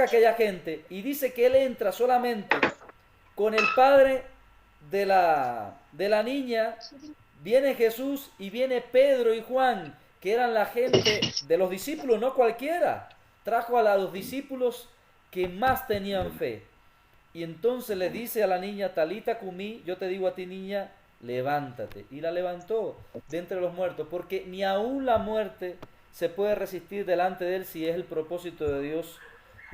aquella gente y dice que él entra solamente con el padre de la niña. Viene Jesús y viene Pedro y Juan, que eran la gente de los discípulos, no cualquiera. Trajo a los discípulos que más tenían fe. Y entonces le dice a la niña: Talita cumí, yo te digo a ti, niña, levántate. Y la levantó de entre los muertos, porque ni aún la muerte se puede resistir delante de él si es el propósito de Dios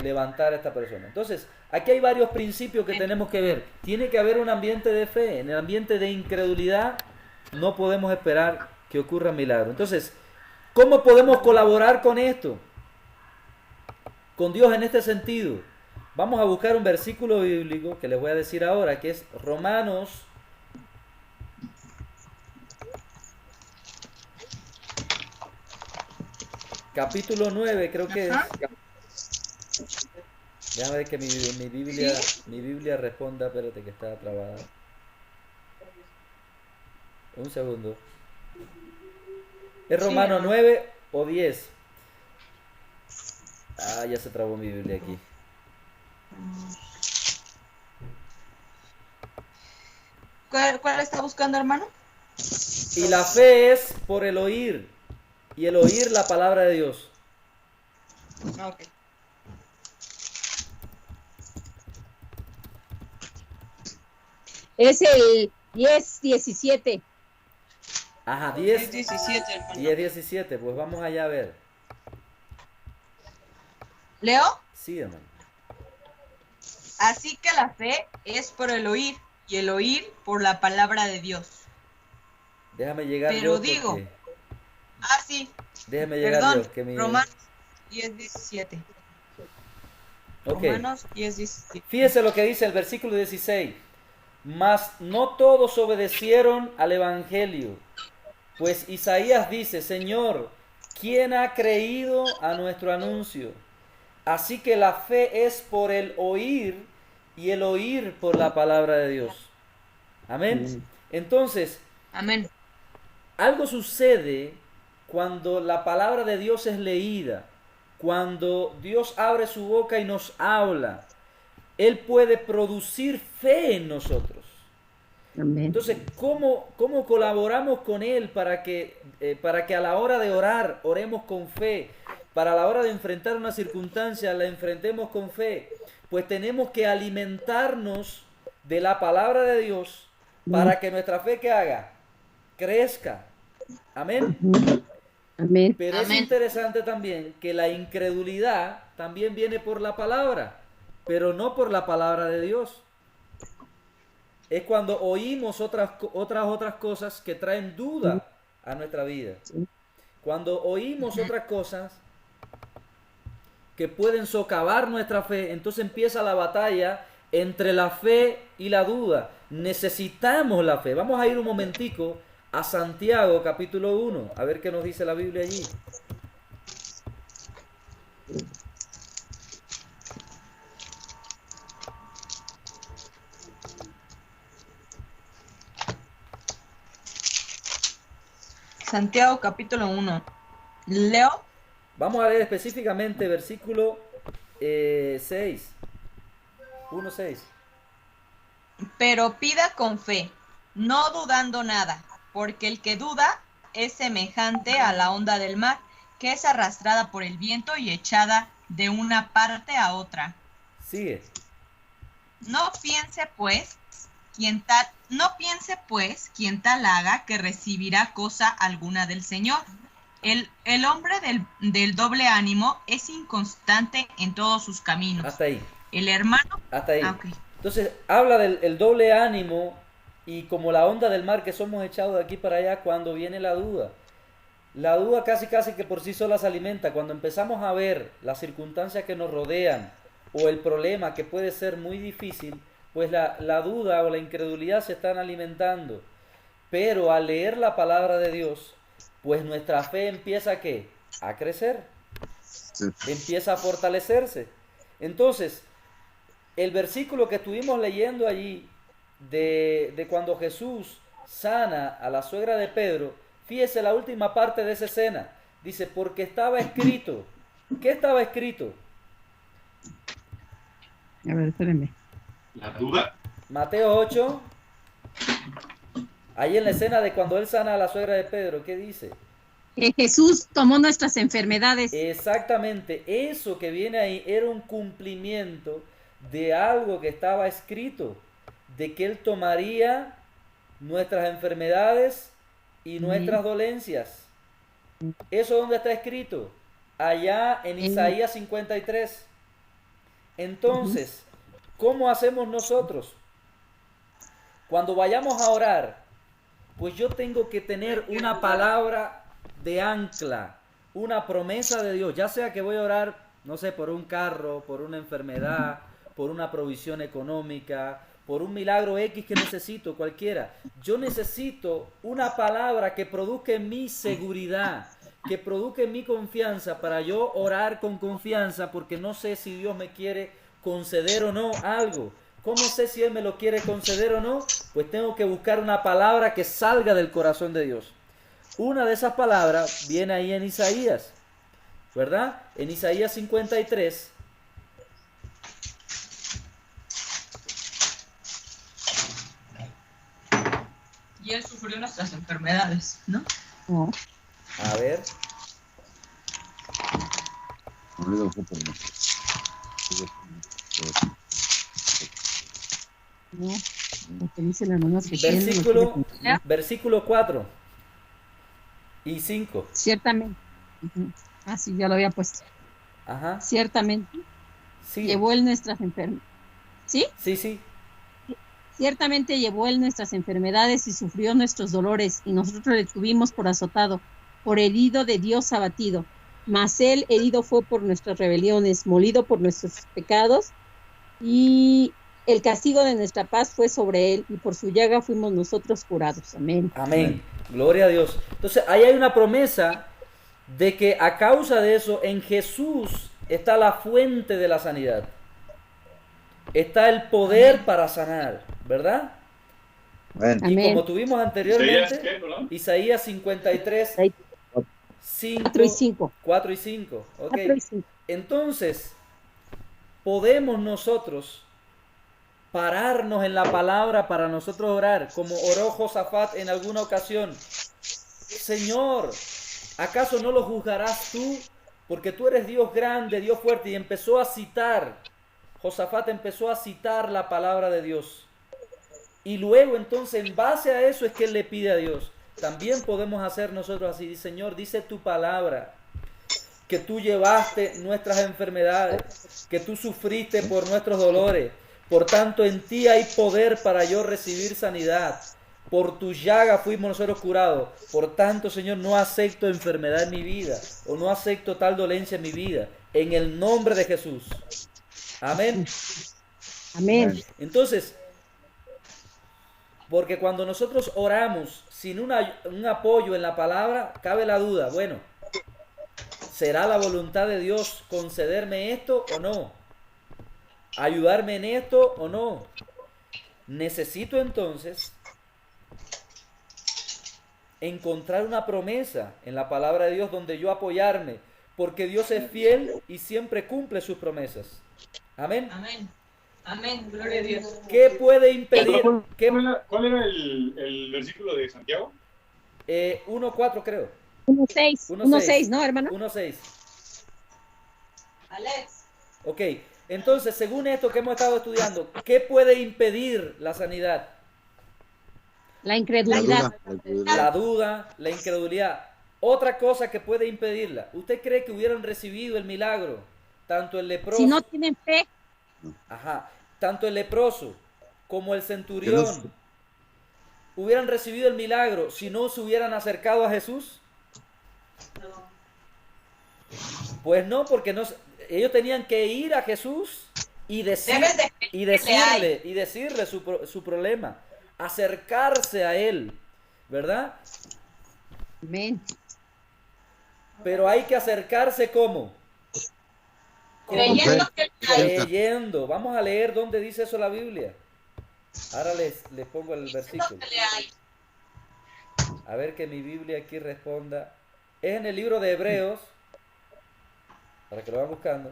levantar a esta persona. Entonces, aquí hay varios principios que tenemos que ver. Tiene que haber un ambiente de fe. En el ambiente de incredulidad no podemos esperar que ocurra milagro. Entonces, ¿cómo podemos colaborar con esto? Con Dios en este sentido. Vamos a buscar un versículo bíblico que les voy a decir ahora, que es Romanos capítulo 9, creo que es. Déjame ver que mi Biblia responda. Espérate que está trabada. Un segundo. ¿Es Romano 9 o 10? Ah, ya se trabó mi Biblia aquí. ¿Cuál está buscando, hermano? Y la fe es por el oír, y el oír la palabra de Dios. Ok. Es el 10-17. Ajá, 10, 17, hermano. 10, 17, pues vamos allá a ver. ¿Leo? Sí, hermano. Así que la fe es por el oír, y el oír por la palabra de Dios. Déjame llegar Pero yo digo, porque... sí, Déjame llegar perdón, yo, que mi... Romanos 10:17. Ok. Romanos 10:17. Fíjese lo que dice el versículo 16. Mas no todos obedecieron al evangelio. Pues Isaías dice, Señor, ¿quién ha creído a nuestro anuncio? Así que la fe es por el oír y el oír por la palabra de Dios. Amén. Entonces, Amén. algo sucede cuando la palabra de Dios es leída, cuando Dios abre su boca y nos habla. Él puede producir fe en nosotros. Amén. Entonces, ¿cómo colaboramos con Él para que a la hora de orar, oremos con fe? Para la hora de enfrentar una circunstancia, la enfrentemos con fe. Pues tenemos que alimentarnos de la palabra de Dios para que nuestra fe, ¿qué haga? Crezca. Amén. Amén. Pero es interesante también que la incredulidad también viene por la palabra, pero no por la palabra de Dios. Es cuando oímos otras cosas que traen duda a nuestra vida. Cuando oímos otras cosas que pueden socavar nuestra fe, entonces empieza la batalla entre la fe y la duda. Necesitamos la fe. Vamos a ir un momentico a Santiago capítulo 1, a ver qué nos dice la Biblia allí. Santiago capítulo 1. ¿Leo? Vamos a leer específicamente versículo 6. 1:6. Pero pida con fe, no dudando nada, porque el que duda es semejante a la onda del mar, que es arrastrada por el viento y echada de una parte a otra. Sigue. No piense pues quien tal haga que recibirá cosa alguna del Señor. El hombre del doble ánimo es inconstante en todos sus caminos. Hasta ahí. El hermano... Hasta ahí. Ok. Entonces habla del doble ánimo y como la onda del mar que somos echados de aquí para allá cuando viene la duda. La duda casi que por sí sola se alimenta. Cuando empezamos a ver las circunstancias que nos rodean o el problema que puede ser muy difícil, pues la duda o la incredulidad se están alimentando. Pero al leer la palabra de Dios, pues nuestra fe empieza ¿qué? A crecer. Sí. Empieza a fortalecerse. Entonces, el versículo que estuvimos leyendo allí de cuando Jesús sana a la suegra de Pedro, fíjese la última parte de esa escena. Dice, porque estaba escrito. ¿Qué estaba escrito? A ver, espérenme. ¿La duda? Mateo 8. Ahí en la escena de cuando él sana a la suegra de Pedro, ¿qué dice? Jesús tomó nuestras enfermedades. Exactamente, eso que viene ahí era un cumplimiento de algo que estaba escrito, de que Él tomaría nuestras enfermedades y nuestras dolencias. ¿Eso dónde está escrito? Allá en Isaías 53. Entonces, ¿cómo hacemos nosotros? Cuando vayamos a orar, pues yo tengo que tener una palabra de ancla, una promesa de Dios, ya sea que voy a orar, no sé, por un carro, por una enfermedad, por una provisión económica, por un milagro X que necesito, cualquiera. Yo necesito una palabra que produzca en mí seguridad, que produzca en mí confianza para yo orar con confianza, porque no sé si Dios me quiere conceder o no algo. ¿Cómo sé si Él me lo quiere conceder o no? Pues tengo que buscar una palabra que salga del corazón de Dios. Una de esas palabras viene ahí en Isaías, ¿verdad? En Isaías 53. Y Él sufrió nuestras enfermedades, ¿no? No. A ver. Molido fue por nosotros. No, lo que dice la nueva versión, Versículo 4 y 5. Ciertamente. Ujú. Ah, sí, ya lo había puesto. Ajá. Ciertamente Sí. llevó él nuestras enfermedades. ¿Sí? Sí, sí. Ciertamente llevó él nuestras enfermedades y sufrió nuestros dolores, y nosotros le tuvimos por azotado, por herido de Dios abatido. Mas él herido fue por nuestras rebeliones, molido por nuestros pecados, y el castigo de nuestra paz fue sobre él, y por su llaga fuimos nosotros curados. Amén. Amén. Gloria a Dios. Entonces, ahí hay una promesa de que a causa de eso, en Jesús está la fuente de la sanidad. Está el poder para sanar, ¿verdad? Amén. Y Amén. como tuvimos ¿Isaías anteriormente, qué, perdón? Isaías 53, Ahí, 5, 4 y 5. 4 y 5. Ok. 4 y 5. Entonces, podemos nosotros pararnos en la palabra para nosotros orar, como oró Josafat en alguna ocasión. Señor, ¿acaso no lo juzgarás tú? Porque tú eres Dios grande, Dios fuerte. Y empezó a citar, Josafat empezó a citar la palabra de Dios. Y luego entonces en base a eso es que él le pide a Dios. También podemos hacer nosotros así. Señor, dice tu palabra que tú llevaste nuestras enfermedades, que tú sufriste por nuestros dolores. Por tanto, en ti hay poder para yo recibir sanidad. Por tu llaga fuimos nosotros curados. Por tanto, Señor, no acepto enfermedad en mi vida, o no acepto tal dolencia en mi vida. En el nombre de Jesús. Amén. Amén. Entonces, porque cuando nosotros oramos sin un apoyo en la palabra, cabe la duda, bueno, ¿será la voluntad de Dios concederme esto o no? ¿Ayudarme en esto o no? Necesito entonces encontrar una promesa en la palabra de Dios donde yo apoyarme, porque Dios es fiel y siempre cumple sus promesas. Amén. Amén. Amén. Gloria a Dios. ¿Qué puede impedir? ¿Qué? ¿Cuál era el versículo de Santiago? 1.4 creo. 1.6. 1.6. 1.6, ¿no, hermano? 1.6. Alex. Ok, entonces, según esto que hemos estado estudiando, ¿qué puede impedir la sanidad? La incredulidad. La duda, la incredulidad. Otra cosa que puede impedirla. ¿Usted cree que hubieran recibido el milagro? Tanto el leproso, Si no tienen fe, tanto el leproso como el centurión hubieran recibido el milagro si no se hubieran acercado a Jesús. Pues no, porque no, ellos tenían que ir a Jesús y decirle su problema, acercarse a él, ¿verdad? amén. Pero hay que acercarse ¿cómo? Creyendo que Creyendo. Vamos a leer dónde dice eso la Biblia. Ahora les pongo el versículo. A ver que mi Biblia aquí responda. Es en el libro de Hebreos, para que lo vayan buscando.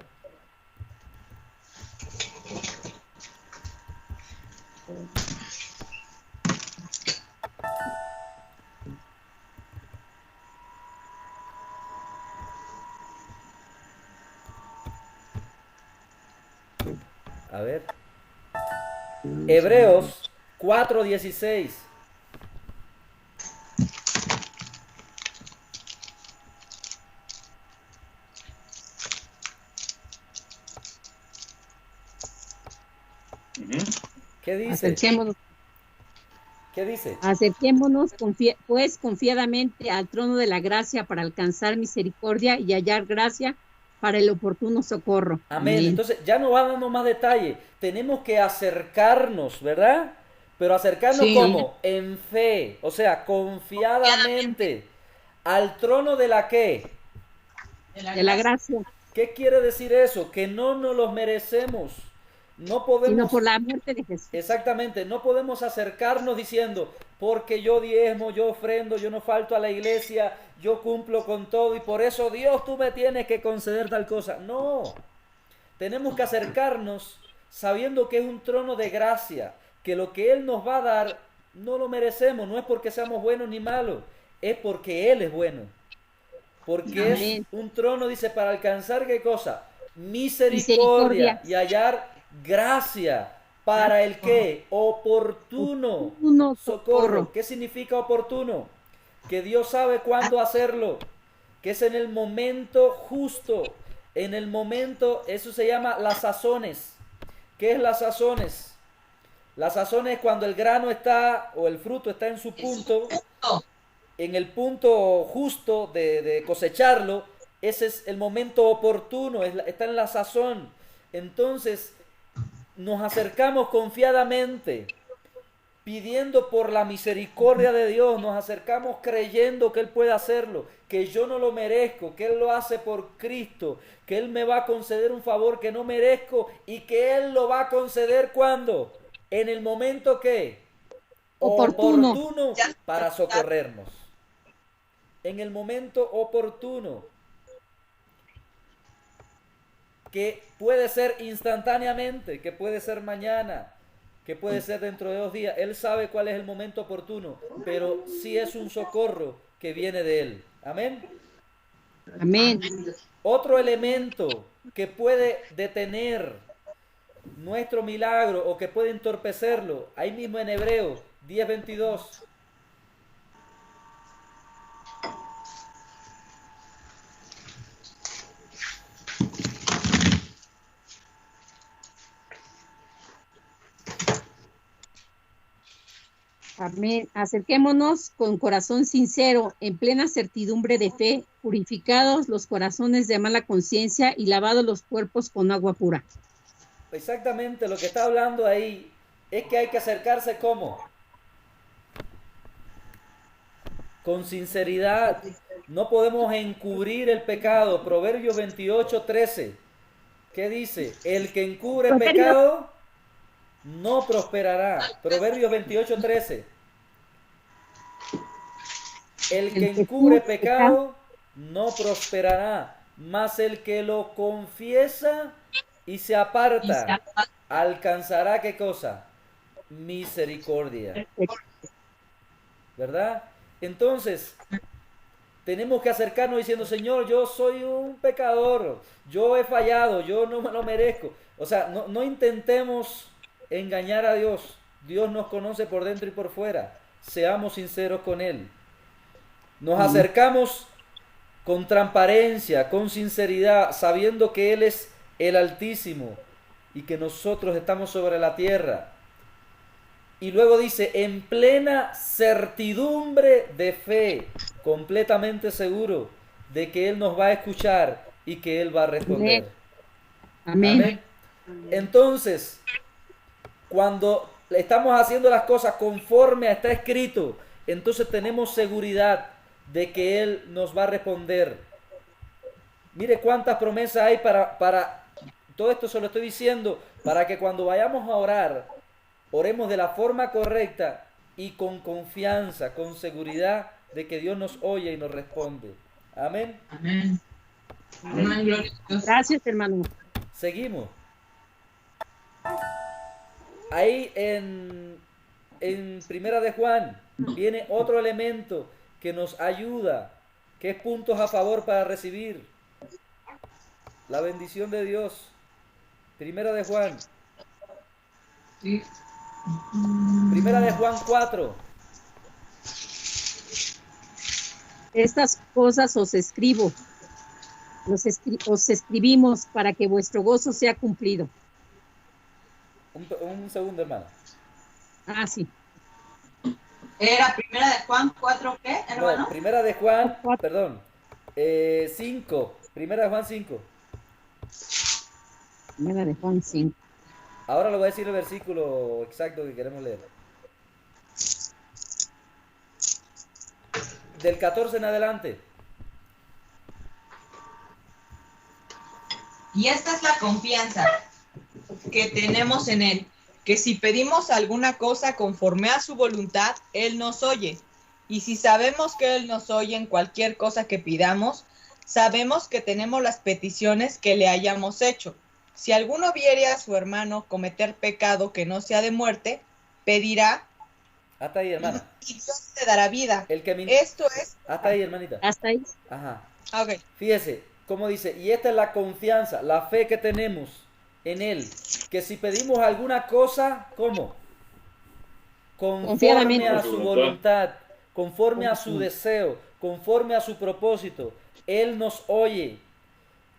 A ver. Hebreos 4:16. ¿Qué dice? Acerquémonos, ¿Qué dice? pues confiadamente al trono de la gracia para alcanzar misericordia y hallar gracia para el oportuno socorro. Amén. Entonces ya nos va dando más detalle. Tenemos que acercarnos, ¿verdad? Pero acercarnos Sí. ¿cómo? En fe, o sea, confiadamente al trono de la ¿qué? De la gracia, ¿Qué quiere decir eso? Que no nos los merecemos. No podemos, sino por la muerte de Jesús. exactamente, no podemos acercarnos diciendo, porque yo diezmo, yo ofrendo, yo no falto a la iglesia, yo cumplo con todo y por eso Dios tú me tienes que conceder tal cosa. No, tenemos que acercarnos sabiendo que es un trono de gracia, que lo que Él nos va a dar no lo merecemos, no es porque seamos buenos ni malos, es porque Él es bueno. Porque es un trono, dice, para alcanzar ¿qué cosa? Misericordia y hallar gracia para el que oportuno socorro. ¿Qué significa oportuno? Que Dios sabe cuándo hacerlo, que es en el momento justo, en el momento, eso se llama las sazones. ¿Qué es las sazones? Las sazones es cuando el grano está o el fruto está en su punto, en el punto justo de cosecharlo. Ese es el momento oportuno, está en la sazón. Entonces nos acercamos confiadamente, pidiendo por la misericordia de Dios, nos acercamos creyendo que Él puede hacerlo, que yo no lo merezco, que Él lo hace por Cristo, que Él me va a conceder un favor que no merezco y que Él lo va a conceder ¿cuándo? En el momento que oportuno para socorrernos. En el momento oportuno, que puede ser instantáneamente, que puede ser mañana, que puede ser dentro de 2 días. Él sabe cuál es el momento oportuno, pero sí es un socorro que viene de Él. Amén. Amén. Otro elemento que puede detener nuestro milagro o que puede entorpecerlo, ahí mismo en Hebreos 10:22. Amén. Acerquémonos con corazón sincero, en plena certidumbre de fe, purificados los corazones de mala conciencia y lavados los cuerpos con agua pura. Exactamente, lo que está hablando ahí es que hay que acercarse ¿cómo? Con sinceridad. No podemos encubrir el pecado. Proverbios 28:13. ¿Qué dice? El que encubre pecado no prosperará. Proverbios 28:13. El que encubre pecado no prosperará, mas el que lo confiesa y se aparta alcanzará ¿qué cosa? Misericordia. ¿Verdad? Entonces, tenemos que acercarnos diciendo, Señor, yo soy un pecador, yo he fallado, yo no me lo merezco. O sea, no intentemos engañar a Dios. Dios nos conoce por dentro y por fuera. Seamos sinceros con Él. Nos acercamos con transparencia, con sinceridad, sabiendo que Él es el Altísimo y que nosotros estamos sobre la tierra. Y luego dice, en plena certidumbre de fe, completamente seguro de que Él nos va a escuchar y que Él va a responder. Amén. Amén. Entonces, cuando estamos haciendo las cosas conforme a está escrito, entonces tenemos seguridad de que Él nos va a responder. Mire cuántas promesas hay para todo esto. Se lo estoy diciendo para que cuando vayamos a orar, oremos de la forma correcta y con confianza, con seguridad de que Dios nos oye y nos responde. Amén. Amén. Amén. Gloria a Dios. Gracias, hermano. Seguimos. Ahí en Primera de Juan viene otro elemento que nos ayuda, que es puntos a favor para recibir la bendición de Dios. Primera de Juan. Sí. Primera de Juan 4. Estas cosas os escribo, os escribimos para que vuestro gozo sea cumplido. Un segundo, hermano. Ah, sí. Era Primera de Juan 4, ¿qué, hermano? No, Primera de Juan, perdón, 5. Primera de Juan 5. Primera de Juan 5. Ahora le voy a decir el versículo exacto que queremos leer. Del 14 en adelante. Y esta es la confianza que tenemos en Él, que si pedimos alguna cosa conforme a su voluntad, Él nos oye. Y si sabemos que Él nos oye en cualquier cosa que pidamos, sabemos que tenemos las peticiones que le hayamos hecho. Si alguno viere a su hermano cometer pecado que no sea de muerte, pedirá Hasta ahí, hermana. Y Dios te dará vida. El que Esto es... Hasta ahí, hermanita. Hasta ahí. Ajá. Ok. Fíjese, como dice, y esta es la confianza, la fe que tenemos en Él, que si pedimos alguna cosa, ¿cómo? Conforme Confiadamente. a su voluntad, conforme a su deseo, conforme a su propósito, Él nos oye.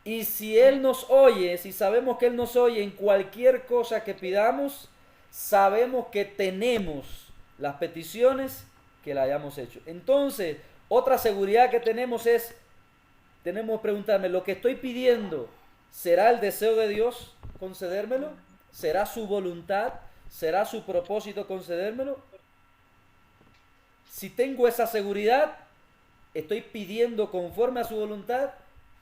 Y si Él nos oye, si sabemos que Él nos oye en cualquier cosa que pidamos, sabemos que tenemos las peticiones que le hayamos hecho. Entonces, otra seguridad que tenemos es, tenemos que preguntarme, ¿lo que estoy pidiendo será el deseo de Dios concedérmelo? ¿Será su voluntad? ¿Será su propósito concedérmelo? Si tengo esa seguridad, estoy pidiendo conforme a su voluntad,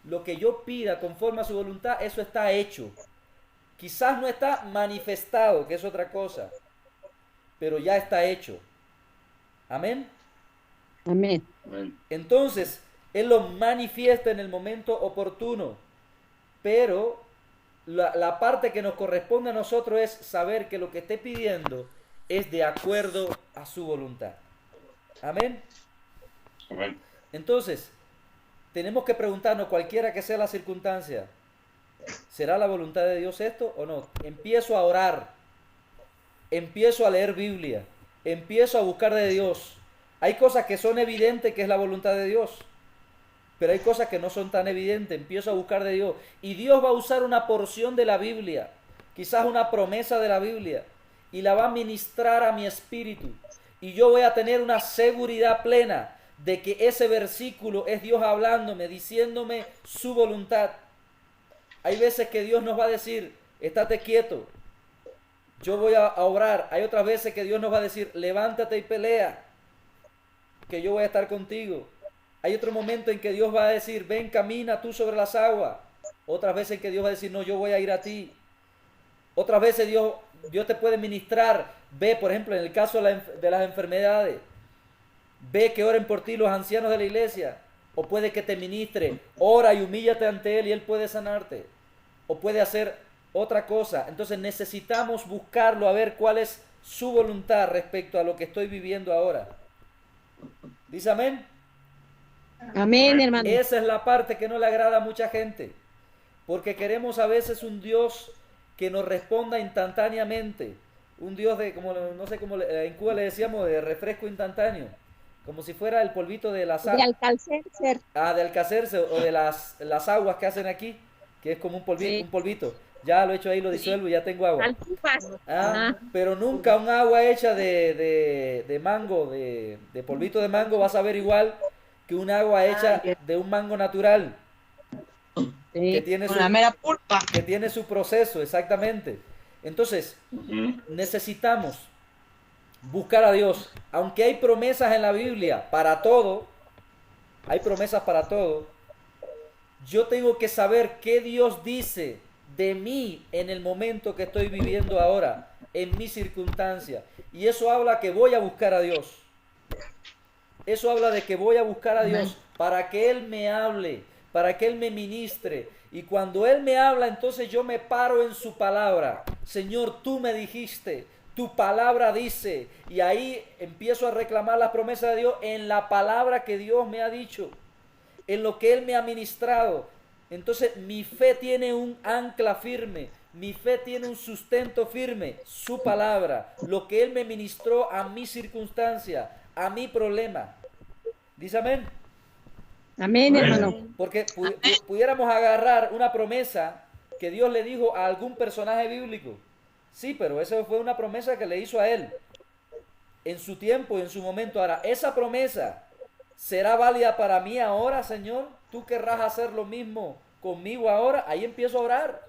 lo que yo pida conforme a su voluntad, eso está hecho. Quizás no está manifestado, que es otra cosa, pero ya está hecho. Amén. Amén. Entonces, Él lo manifiesta en el momento oportuno, pero la parte que nos corresponde a nosotros es saber que lo que esté pidiendo es de acuerdo a su voluntad. Amén. Amén. Entonces, tenemos que preguntarnos, cualquiera que sea la circunstancia, ¿será la voluntad de Dios esto o no? Empiezo a orar, empiezo a leer Biblia, empiezo a buscar de Dios. Hay cosas que son evidentes que es la voluntad de Dios, pero hay cosas que no son tan evidentes. Empiezo a buscar de Dios y Dios va a usar una porción de la Biblia, quizás una promesa de la Biblia, y la va a ministrar a mi espíritu, y yo voy a tener una seguridad plena de que ese versículo es Dios hablándome, diciéndome su voluntad. Hay veces que Dios nos va a decir, estate quieto, yo voy a orar. Hay otras veces que Dios nos va a decir, levántate y pelea, que yo voy a estar contigo. Hay otro momento en que Dios va a decir, ven, camina tú sobre las aguas. Otras veces que Dios va a decir, no, yo voy a ir a ti. Otras veces Dios te puede ministrar. Ve, por ejemplo, en el caso de las enfermedades, ve que oren por ti los ancianos de la iglesia. O puede que te ministre, ora y humíllate ante Él y Él puede sanarte. O puede hacer otra cosa. Entonces necesitamos buscarlo, a ver cuál es su voluntad respecto a lo que estoy viviendo ahora. ¿Dice amén? Amén, hermano. Esa es la parte que no le agrada a mucha gente, porque queremos a veces un Dios que nos responda instantáneamente, un Dios de, como no sé cómo en Cuba le decíamos, de refresco instantáneo, como si fuera el polvito de las De Alcacercer. de Alcacercer o de las aguas que hacen aquí, que es como un polvito, Sí. un polvito. Ya lo he hecho ahí, lo disuelvo y ya tengo agua. Altupas. Ah, pero nunca un agua hecha de mango, de polvito de mango, vas a ver igual que un agua hecha de un mango natural, que Sí. tiene Con la mera pulpa. que tiene su proceso, exactamente. Entonces, necesitamos buscar a Dios. Aunque hay promesas en la Biblia para todo, hay promesas para todo, yo tengo que saber qué Dios dice de mí en el momento que estoy viviendo ahora, en mi circunstancia. Y eso habla que voy a buscar a Dios. Eso habla de que voy a buscar a Dios para que Él me hable, para que Él me ministre. Y cuando Él me habla, entonces yo me paro en su palabra. Señor, tú me dijiste, tu palabra dice. Y ahí empiezo a reclamar las promesas de Dios en la palabra que Dios me ha dicho, en lo que Él me ha ministrado. Entonces mi fe tiene un ancla firme, mi fe tiene un sustento firme, su palabra, lo que Él me ministró a mi circunstancia, a mi problema. ¿Dice amén? Amén, hermano. Porque pudiéramos agarrar una promesa que Dios le dijo a algún personaje bíblico. Sí, pero esa fue una promesa que le hizo a él en su tiempo y en su momento. Ahora, esa promesa será válida para mí ahora, Señor. ¿Tú querrás hacer lo mismo conmigo ahora? Ahí empiezo a orar,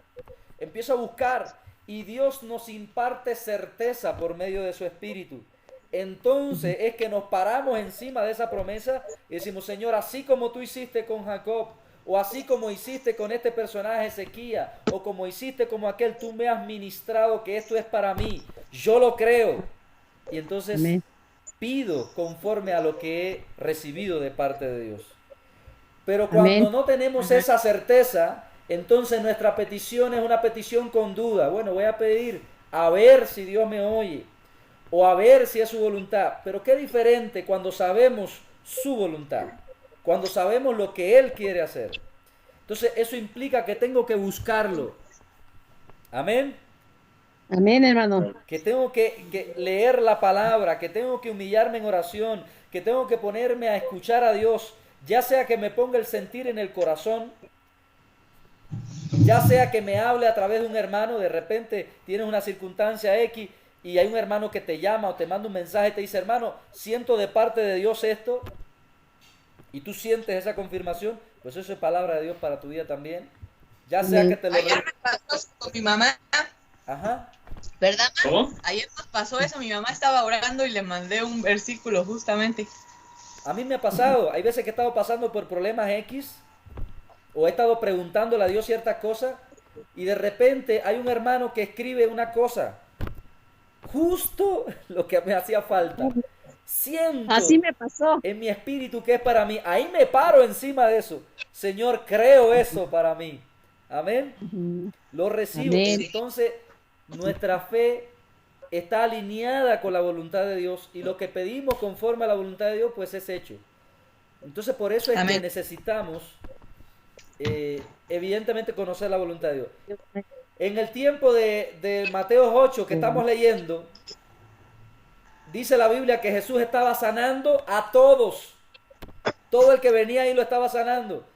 empiezo a buscar y Dios nos imparte certeza por medio de su Espíritu. Entonces es que nos paramos encima de esa promesa y decimos, Señor, así como tú hiciste con Jacob, o así como hiciste con este personaje Ezequías, o como hiciste como aquel, tú me has ministrado que esto es para mí, yo lo creo. Y entonces Amén. pido conforme a lo que he recibido de parte de Dios. Pero cuando Amén. no tenemos esa certeza, entonces nuestra petición es una petición con duda. Bueno, voy a pedir a ver si Dios me oye. o a ver si es su voluntad. Pero qué diferente cuando sabemos su voluntad, cuando sabemos lo que Él quiere hacer. Entonces eso implica que tengo que buscarlo. Amén. Amén, hermano. Que tengo que leer la palabra, que tengo que humillarme en oración, que tengo que ponerme a escuchar a Dios, ya sea que me ponga el sentir en el corazón, ya sea que me hable a través de un hermano. De repente tienes una circunstancia X y hay un hermano que te llama o te manda un mensaje y te dice, hermano, siento de parte de Dios esto, y tú sientes esa confirmación, pues eso es palabra de Dios para tu vida también. Ya sea que te lo... Ayer me pasó eso con mi mamá. Ajá. ¿Verdad, ma? ¿Cómo? Ayer nos pasó eso, mi mamá estaba orando y le mandé un versículo justamente. A mí me ha pasado, hay veces que he estado pasando por problemas X, o he estado preguntándole a Dios ciertas cosas, y de repente hay un hermano que escribe una cosa, justo lo que me hacía falta. Siento Así me pasó. en mi espíritu que es para mí. Ahí me paro encima de eso. Señor, creo eso para mí. Amén. Lo recibo. Amén. Entonces, nuestra fe está alineada con la voluntad de Dios, y lo que pedimos conforme a la voluntad de Dios, pues es hecho. Entonces, por eso es que Amén. necesitamos, evidentemente, conocer la voluntad de Dios. En el tiempo de Mateo 8 que estamos leyendo, dice la Biblia que Jesús estaba sanando a todos. Todo el que venía ahí lo estaba sanando.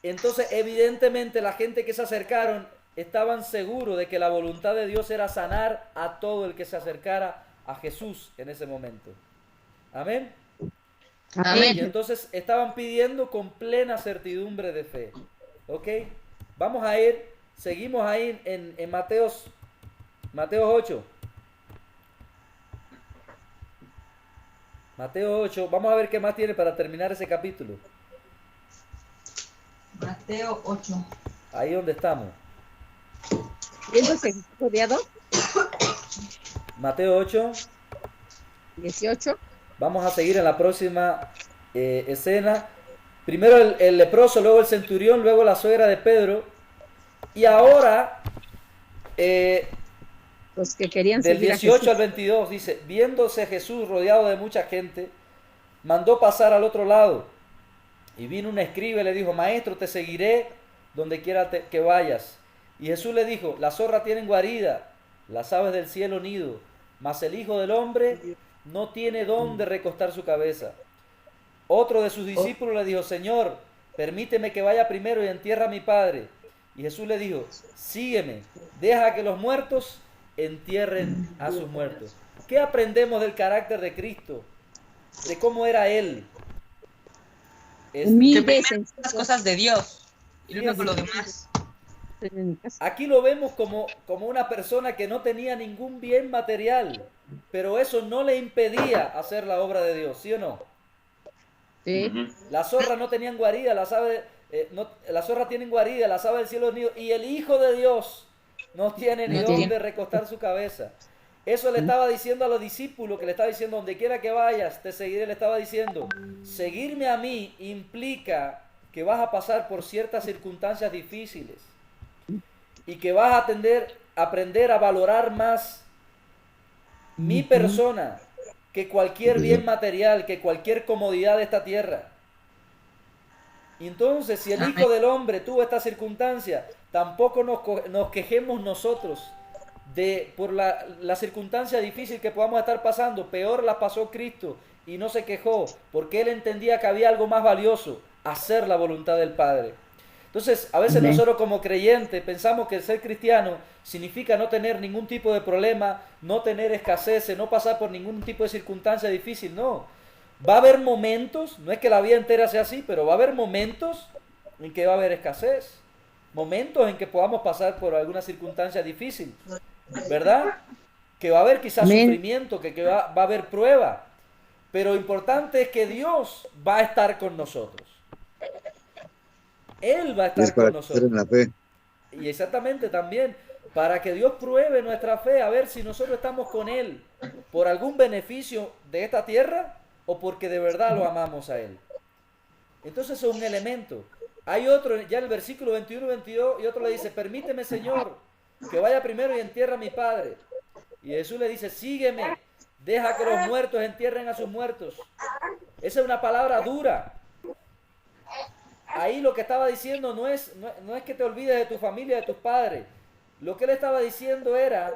Entonces, evidentemente, la gente que se acercaron estaban seguros de que la voluntad de Dios era sanar a todo el que se acercara a Jesús en ese momento. Amén. Y Amén. entonces estaban pidiendo con plena certidumbre de fe. ¿Ok? Vamos a ir, seguimos ahí en Mateo 8. Mateo 8, vamos a ver qué más tiene para terminar ese capítulo. Mateo 8. Ahí donde estamos. Viéndose rodeado, Mateo 8. 18. Vamos a seguir en la próxima escena. Primero el leproso, luego el centurión, luego la suegra de Pedro. Y ahora, Los que querían del seguir a 18 Jesús. al 22, dice, viéndose Jesús rodeado de mucha gente, mandó pasar al otro lado. Y vino un escriba y le dijo, maestro, te seguiré donde quiera que vayas. Y Jesús le dijo, las zorras tienen guarida, las aves del cielo nido, mas el Hijo del Hombre no tiene dónde recostar su cabeza. Otro de sus discípulos le dijo, Señor, permíteme que vaya primero y entierre a mi padre. Y Jesús le dijo, sígueme, deja que los muertos entierren a sus muertos. ¿Qué aprendemos del carácter de Cristo? De cómo era Él. Que Humilde, primero sencillo. las cosas de Dios y luego lo demás. Estoy en mi casa. Aquí lo vemos como una persona que no tenía ningún bien material, pero eso no le impedía hacer la obra de Dios, ¿sí o no? Sí. Las zorras no tenían guarida, las aves, las zorras tienen guarida, las aves del cielo nido, y el Hijo de Dios no tiene ni No dónde tiene. recostar su cabeza. Eso le estaba diciendo a los discípulos, que le estaba diciendo, donde quiera que vayas, te seguiré. Le estaba diciendo, seguirme a mí implica que vas a pasar por ciertas circunstancias difíciles y que vas a aprender a valorar más mi persona que cualquier bien material, que cualquier comodidad de esta tierra. Y entonces, si el Hijo del Hombre tuvo esta circunstancia, tampoco nos quejemos nosotros por la circunstancia difícil que podamos estar pasando. Peor la pasó Cristo y no se quejó, porque Él entendía que había algo más valioso, hacer la voluntad del Padre. Entonces, a veces nosotros como creyentes pensamos que el ser cristiano significa no tener ningún tipo de problema, no tener escasez, no pasar por ningún tipo de circunstancia difícil. No, va a haber momentos, no es que la vida entera sea así, pero va a haber momentos en que va a haber escasez, momentos en que podamos pasar por alguna circunstancia difícil, ¿verdad? Que va a haber quizás Amén. sufrimiento, que va a haber prueba, pero lo importante es que Dios va a estar con nosotros. Él va a Es estar para con crecer en nosotros. la fe. Y exactamente también, para que Dios pruebe nuestra fe, a ver si nosotros estamos con Él por algún beneficio de esta tierra o porque de verdad lo amamos a Él. Entonces es un elemento. Hay otro, ya en el versículo 21 y 22, y otro le dice, permíteme, Señor, que vaya primero y entierre a mi padre. Y Jesús le dice, sígueme, deja que los muertos entierren a sus muertos. Esa es una palabra dura. Ahí lo que estaba diciendo no es que te olvides de tu familia, de tus padres. Lo que él estaba diciendo era,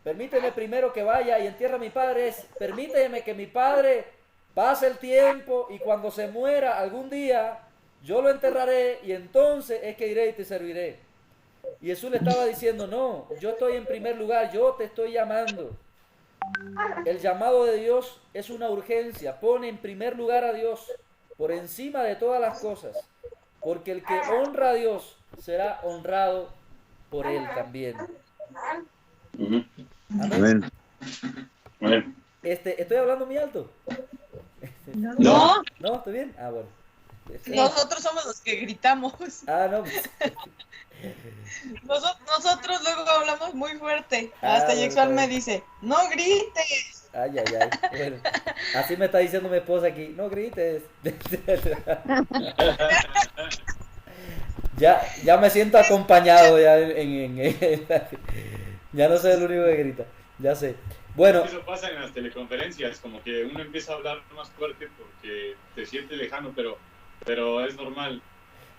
permíteme primero que vaya y entierre a mi padre. Permíteme que mi padre pase el tiempo y cuando se muera algún día, yo lo enterraré y entonces es que iré y te serviré. Y Jesús le estaba diciendo, no, yo estoy en primer lugar, yo te estoy llamando. El llamado de Dios es una urgencia, pone en primer lugar a Dios por encima de todas las cosas, porque el que honra a Dios será honrado por él también. Amén. Amén. ¿Estoy hablando muy alto? No. ¿No? ¿Estoy bien? Ah, bueno. Nosotros somos los que gritamos. Ah, no. Nosotros luego hablamos muy fuerte. Ah, Hasta bueno, Yexual me bueno. dice, no grites. Ay, ay, ay. Bueno, así me está diciendo mi esposa aquí. No grites. Ya me siento acompañado ya ya no soy el único que grita. Ya sé. Bueno. Eso pasa en las teleconferencias, como que uno empieza a hablar más fuerte porque te siente lejano, pero es normal.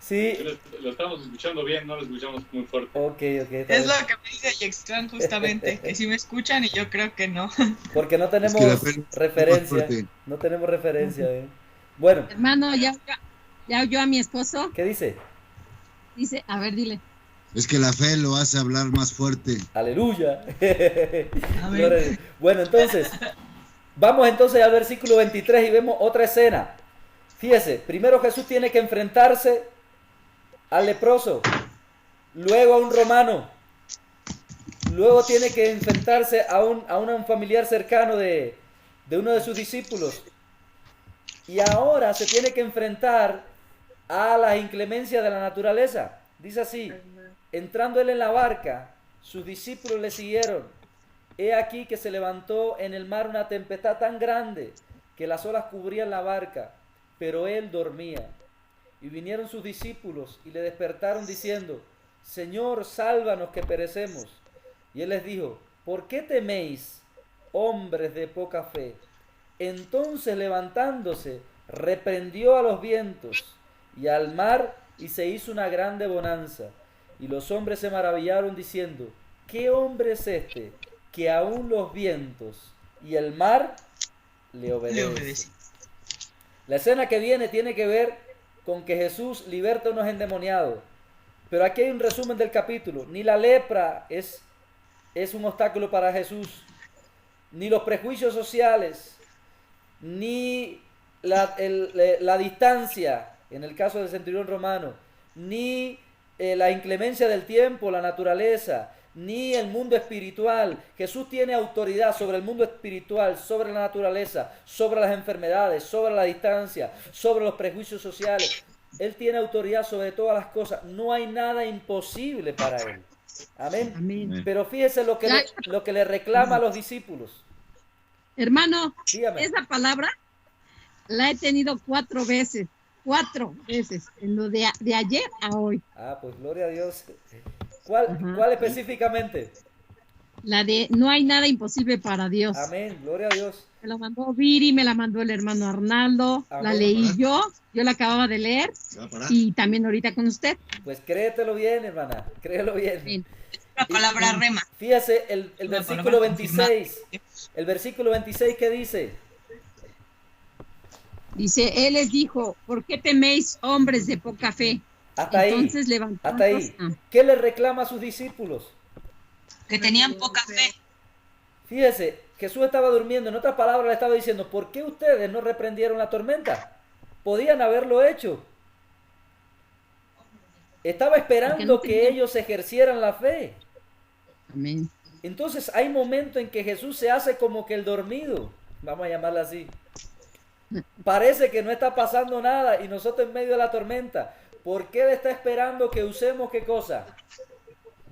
Sí. Lo estamos escuchando bien, no lo escuchamos muy fuerte. Ok. Es lo que me dice Yexual justamente, que sí me escuchan y yo creo que no. Porque no tenemos referencia. No tenemos referencia. Bueno. Hermano, ¿ya oyó a mi esposo? ¿Qué dice? Dice, a ver, dile. Es que la fe lo hace hablar más fuerte. Aleluya. Bueno, entonces, vamos entonces al versículo 23 y vemos otra escena. Fíjese, primero Jesús tiene que enfrentarse al leproso, luego a un romano, luego tiene que enfrentarse a un familiar cercano de uno de sus discípulos, y ahora se tiene que enfrentar a las inclemencias de la naturaleza. Dice así, entrando él en la barca, sus discípulos le siguieron. He aquí que se levantó en el mar una tempestad tan grande que las olas cubrían la barca, pero él dormía. Y vinieron sus discípulos y le despertaron diciendo, Señor, sálvanos que perecemos. Y él les dijo, ¿por qué teméis, hombres de poca fe? Entonces levantándose, reprendió a los vientos y al mar, y se hizo una grande bonanza. Y los hombres se maravillaron diciendo, ¿qué hombre es este que aún los vientos y el mar le obedecen? La escena que viene tiene que ver con que Jesús liberta a unos endemoniados. Pero aquí hay un resumen del capítulo. Ni la lepra es un obstáculo para Jesús, ni los prejuicios sociales, ni la distancia, en el caso del centurión romano, ni la inclemencia del tiempo, la naturaleza, ni el mundo espiritual. Jesús tiene autoridad sobre el mundo espiritual, sobre la naturaleza, sobre las enfermedades, sobre la distancia, sobre los prejuicios sociales. Él tiene autoridad sobre todas las cosas. No hay nada imposible para él. Amén. Amén. Pero fíjese lo que le reclama a los discípulos. Hermano, dígame. Esa palabra la he tenido 4 veces. 4 veces. En lo de ayer a hoy. Ah, pues gloria a Dios. ¿Cuál específicamente? La de no hay nada imposible para Dios. Amén, gloria a Dios. Me la mandó Viri, me la mandó el hermano Arnaldo, Amén. La leí yo la acababa de leer y también ahorita con usted. Pues créetelo bien, hermana, créelo bien. Bien. La palabra rema. Fíjese el versículo 26. El versículo 26, ¿qué dice? Dice, él les dijo, ¿por qué teméis, hombres de poca fe? Hasta Entonces ahí, levantándose, hasta ahí. ¿Qué le reclama a sus discípulos? Que tenían poca fe. Fíjese, Jesús estaba durmiendo, en otras palabras le estaba diciendo, ¿por qué ustedes no reprendieron la tormenta? Podían haberlo hecho. Estaba esperando que ellos ejercieran la fe. Amén. Entonces hay momentos en que Jesús se hace como que el dormido, vamos a llamarlo así. Parece que no está pasando nada y nosotros en medio de la tormenta. ¿Por qué Él está esperando que usemos qué cosa?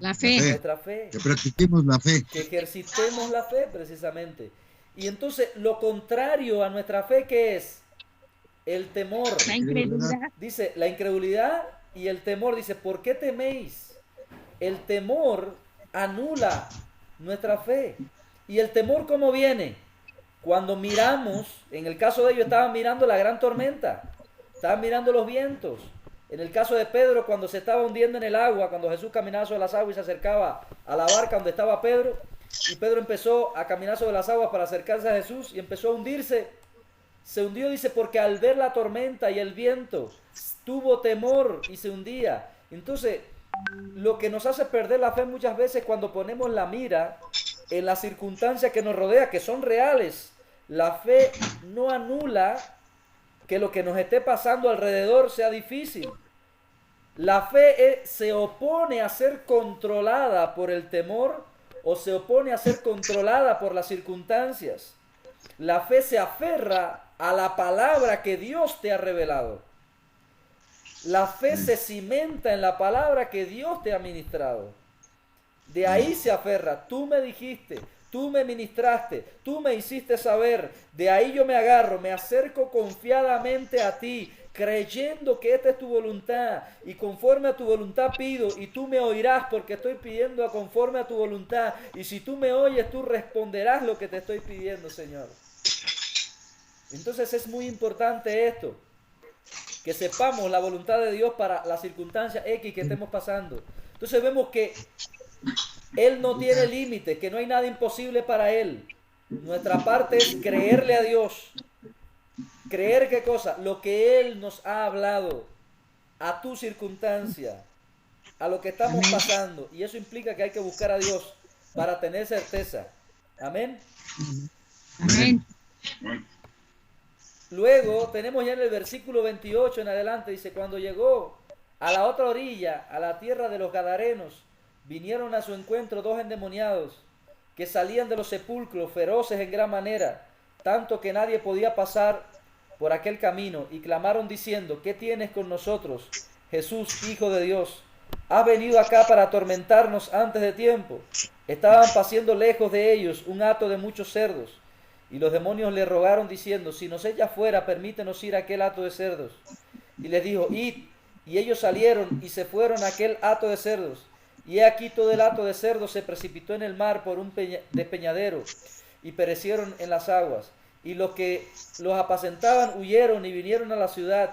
La fe. Nuestra fe. Que practiquemos la fe. Que ejercitemos la fe precisamente. Y entonces lo contrario a nuestra fe, ¿qué es? El temor. La incredulidad. Dice, la incredulidad y el temor. Dice, ¿por qué teméis? El temor anula nuestra fe. ¿Y el temor cómo viene? Cuando miramos, en el caso de ellos estaban mirando la gran tormenta, estaban mirando los vientos. En el caso de Pedro, cuando se estaba hundiendo en el agua, cuando Jesús caminaba sobre las aguas y se acercaba a la barca donde estaba Pedro, y Pedro empezó a caminar sobre las aguas para acercarse a Jesús y empezó a hundirse. Se hundió, dice, porque al ver la tormenta y el viento, tuvo temor y se hundía. Entonces, lo que nos hace perder la fe muchas veces cuando ponemos la mira en las circunstancias que nos rodea, que son reales. La fe no anula que lo que nos esté pasando alrededor sea difícil. La fe se opone a ser controlada por el temor o se opone a ser controlada por las circunstancias. La fe se aferra a la palabra que Dios te ha revelado. La fe se cimenta en la palabra que Dios te ha ministrado. De ahí se aferra. Tú me dijiste, tú me ministraste, tú me hiciste saber. De ahí yo me agarro, me acerco confiadamente a ti, creyendo que esta es tu voluntad. Y conforme a tu voluntad pido, y tú me oirás porque estoy pidiendo conforme a tu voluntad. Y si tú me oyes, tú responderás lo que te estoy pidiendo, Señor. Entonces es muy importante esto, que sepamos la voluntad de Dios para las circunstancias X que estemos pasando. Entonces vemos que Él no tiene límites, que no hay nada imposible para Él. Nuestra parte es creerle a Dios. Creer qué cosa, lo que Él nos ha hablado a tu circunstancia, a lo que estamos pasando. Y eso implica que hay que buscar a Dios para tener certeza. Amén. Amén. Luego tenemos ya en el versículo 28 en adelante, dice, cuando llegó a la otra orilla, a la tierra de los Gadarenos, vinieron a su encuentro dos endemoniados que salían de los sepulcros, feroces en gran manera, tanto que nadie podía pasar por aquel camino, y clamaron diciendo, ¿qué tienes con nosotros, Jesús, Hijo de Dios? ¿Has venido acá para atormentarnos antes de tiempo? Estaban paciendo lejos de ellos un hato de muchos cerdos. Y los demonios le rogaron diciendo, si nos echas fuera, permítenos ir a aquel hato de cerdos. Y les dijo, id. Y ellos salieron y se fueron a aquel hato de cerdos. Y he aquí todo el hato de cerdos se precipitó en el mar por un despeñadero y perecieron en las aguas. Y los que los apacentaban huyeron y vinieron a la ciudad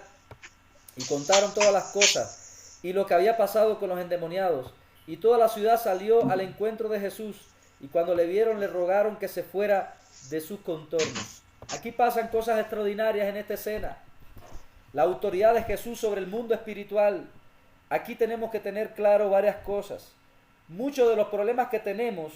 y contaron todas las cosas y lo que había pasado con los endemoniados. Y toda la ciudad salió al encuentro de Jesús, y cuando le vieron le rogaron que se fuera de sus contornos. Aquí pasan cosas extraordinarias en esta escena. La autoridad de Jesús sobre el mundo espiritual. Aquí tenemos que tener claro varias cosas. Muchos de los problemas que tenemos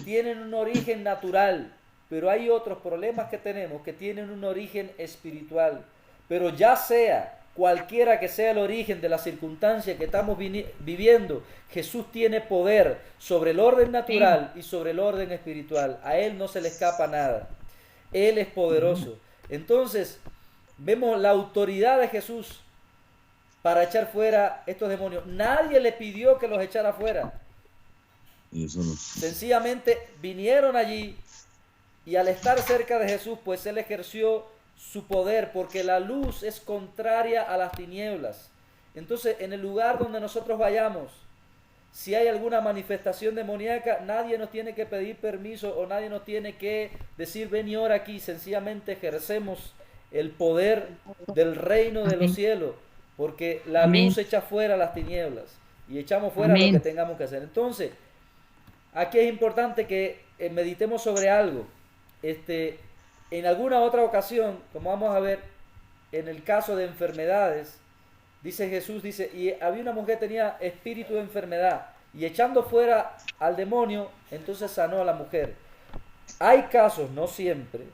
tienen un origen natural, pero hay otros problemas que tenemos que tienen un origen espiritual. Pero ya sea cualquiera que sea el origen de la circunstancia que estamos viviendo, Jesús tiene poder sobre el orden natural y sobre el orden espiritual. A Él no se le escapa nada. Él es poderoso. Entonces, vemos la autoridad de Jesús para echar fuera estos demonios. Nadie le pidió que los echara fuera. Sencillamente vinieron allí, y al estar cerca de Jesús, pues Él ejerció su poder, porque la luz es contraria a las tinieblas. Entonces, en el lugar donde nosotros vayamos, si hay alguna manifestación demoníaca, nadie nos tiene que pedir permiso o nadie nos tiene que decir ven y ora aquí. Sencillamente ejercemos el poder del reino de los cielos, porque la luz echa fuera las tinieblas y echamos fuera lo que tengamos que hacer. Entonces, aquí es importante que meditemos sobre algo. En alguna otra ocasión, como vamos a ver, en el caso de enfermedades, dice Jesús, dice, y había una mujer que tenía espíritu de enfermedad, y echando fuera al demonio, entonces sanó a la mujer. Hay casos, no siempre,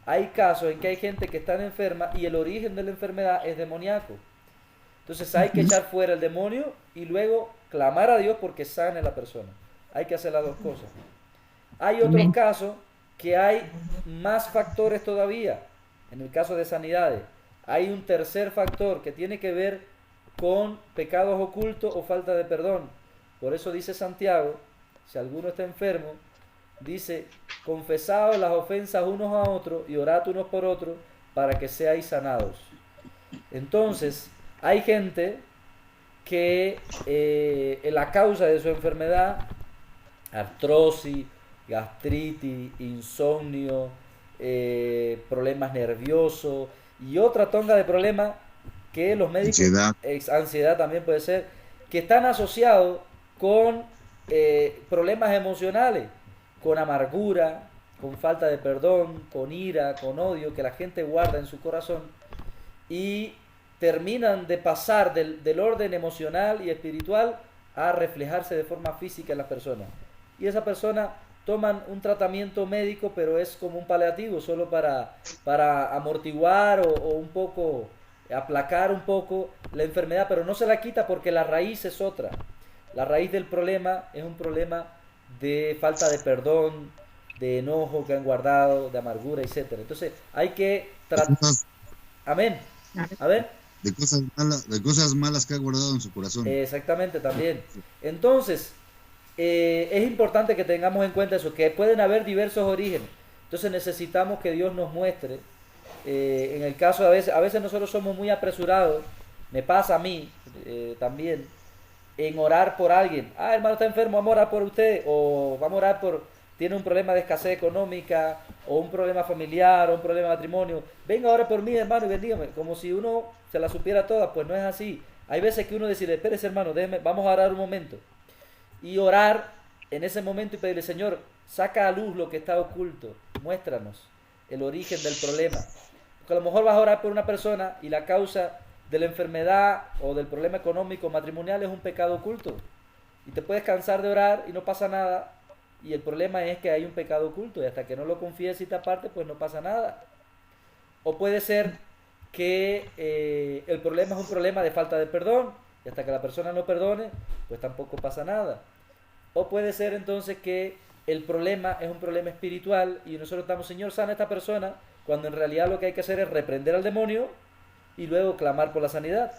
hay casos en que hay gente que está enferma y el origen de la enfermedad es demoníaco. Entonces hay que echar fuera el demonio y luego clamar a Dios porque sane a la persona. Hay que hacer las dos cosas. Hay otros casos que hay más factores todavía. En el caso de sanidades, hay un tercer factor que tiene que ver con pecados ocultos o falta de perdón. Por eso dice Santiago, si alguno está enfermo, dice, confesaos las ofensas unos a otros y orad unos por otros para que seáis sanados. Entonces, hay gente que la causa de su enfermedad artrosis, gastritis, insomnio, problemas nerviosos y otra tonga de problemas que los médicos, Ansiedad. ansiedad también puede ser, que están asociados con problemas emocionales, con amargura, con falta de perdón, con ira, con odio que la gente guarda en su corazón y terminan de pasar del orden emocional y espiritual a reflejarse de forma física en las personas. Y esa persona toman un tratamiento médico, pero es como un paliativo, solo para amortiguar o un poco, aplacar un poco la enfermedad, pero no se la quita porque la raíz es otra. La raíz del problema es un problema de falta de perdón, de enojo que han guardado, de amargura, etcétera. Entonces hay que tratar. Amén. A ver. De cosas malas que ha guardado en su corazón. Exactamente, también. Entonces, es importante que tengamos en cuenta eso, que pueden haber diversos orígenes. Entonces necesitamos que Dios nos muestre. En el caso a veces nosotros somos muy apresurados, me pasa a mí también, en orar por alguien. Ah, hermano está enfermo, vamos a orar por usted, o vamos a orar tiene un problema de escasez económica, o un problema familiar, o un problema de matrimonio. Venga, ora por mí, hermano, y bendígame. Como si uno se la supiera toda, pues no es así. Hay veces que uno decide, espérese, hermano, vamos a orar un momento. Y orar en ese momento y pedirle, Señor, saca a luz lo que está oculto, muéstranos el origen del problema. Porque a lo mejor vas a orar por una persona y la causa de la enfermedad o del problema económico matrimonial es un pecado oculto. Y te puedes cansar de orar y no pasa nada. Y el problema es que hay un pecado oculto y hasta que no lo confíes y te aparte, pues no pasa nada. O puede ser que el problema es un problema de falta de perdón y hasta que la persona no perdone, pues tampoco pasa nada. O puede ser entonces que el problema es un problema espiritual y nosotros estamos, Señor, sana a esta persona, cuando en realidad lo que hay que hacer es reprender al demonio y luego clamar por la sanidad.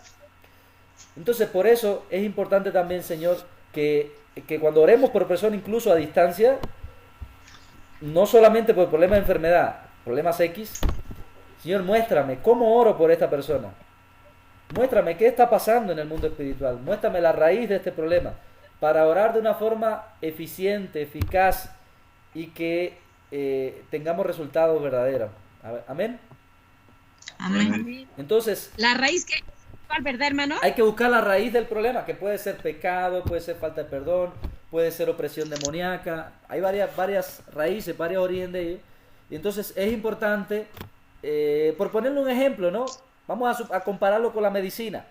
Entonces, por eso es importante también, Señor, que cuando oremos por persona, incluso a distancia, no solamente por problemas de enfermedad, problemas X, Señor, muéstrame cómo oro por esta persona. Muéstrame qué está pasando en el mundo espiritual. Muéstrame la raíz de este problema para orar de una forma eficiente, eficaz y que tengamos resultados verdaderos. Amén. Amén. Entonces, La raíz que ¿verdad, hermano? hay que buscar la raíz del problema, que puede ser pecado, puede ser falta de perdón, puede ser opresión demoníaca. Hay varias raíces, varios orígenes de ellos. Y entonces es importante, por ponerle un ejemplo, ¿no? Vamos a compararlo con la medicina.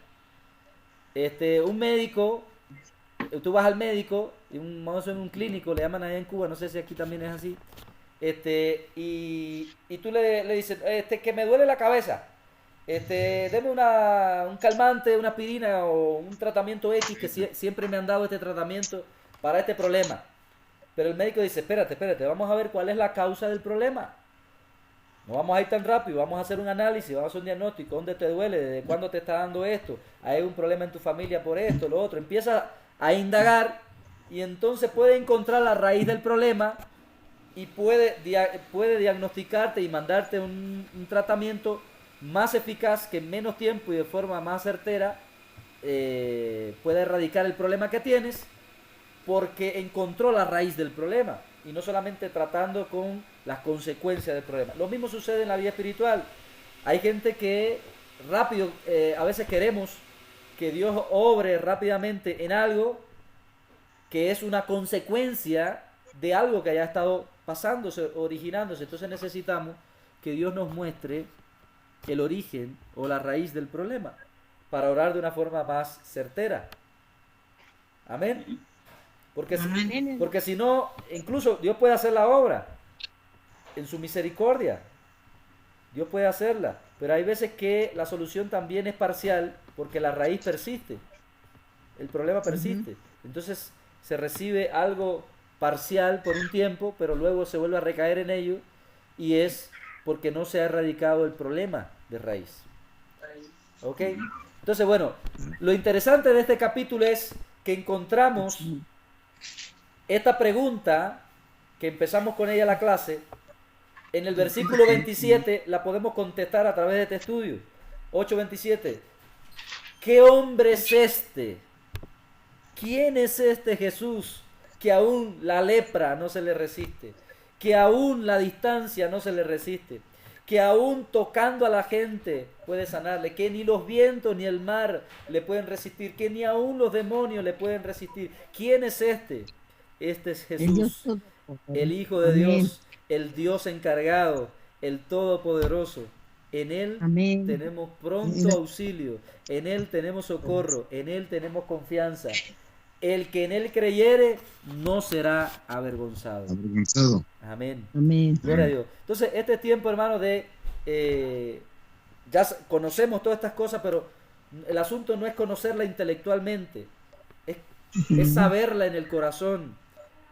Un médico, tú vas al médico, vamos a en un clínico, le llaman allá en Cuba, no sé si aquí también es así. Y tú le dices, que me duele la cabeza. Deme un calmante, una aspirina o un tratamiento X que siempre me han dado este tratamiento para este problema. Pero el médico dice, espérate, vamos a ver cuál es la causa del problema. No vamos a ir tan rápido, vamos a hacer un análisis, vamos a hacer un diagnóstico, ¿dónde te duele? ¿Desde cuándo te está dando esto? ¿Hay un problema en tu familia por esto, lo otro? Empieza a indagar y entonces puede encontrar la raíz del problema y puede diagnosticarte y mandarte un tratamiento más eficaz que en menos tiempo y de forma más certera puede erradicar el problema que tienes porque encontró la raíz del problema y no solamente tratando con las consecuencias del problema. Lo mismo sucede en la vida espiritual. Hay gente que rápido, a veces queremos que Dios obre rápidamente en algo que es una consecuencia de algo que haya estado pasándose, originándose. Entonces necesitamos que Dios nos muestre el origen o la raíz del problema para orar de una forma más certera. Amén. Porque si no, incluso Dios puede hacer la obra en su misericordia. Dios puede hacerla, pero hay veces que la solución también es parcial porque la raíz persiste. El problema persiste. Entonces se recibe algo parcial por un tiempo, pero luego se vuelve a recaer en ello y es porque no se ha erradicado el problema de raíz. ¿Ok? Entonces, bueno, lo interesante de este capítulo es que encontramos esta pregunta, que empezamos con ella la clase, en el versículo 27 la podemos contestar a través de este estudio. 8:27. ¿Qué hombre es este? ¿Quién es este Jesús que aún la lepra no se le resiste, que aún la distancia no se le resiste, que aún tocando a la gente puede sanarle, que ni los vientos ni el mar le pueden resistir, que ni aún los demonios le pueden resistir. ¿Quién es este? Este es Jesús, el Hijo de Dios, el Dios encargado, el Todopoderoso. En Él tenemos pronto auxilio, en Él tenemos socorro, en Él tenemos confianza. El que en Él creyere no será avergonzado. Amén. Gloria a Dios. Entonces, este tiempo, hermano, ya conocemos todas estas cosas, pero el asunto no es conocerla intelectualmente, es saberla en el corazón,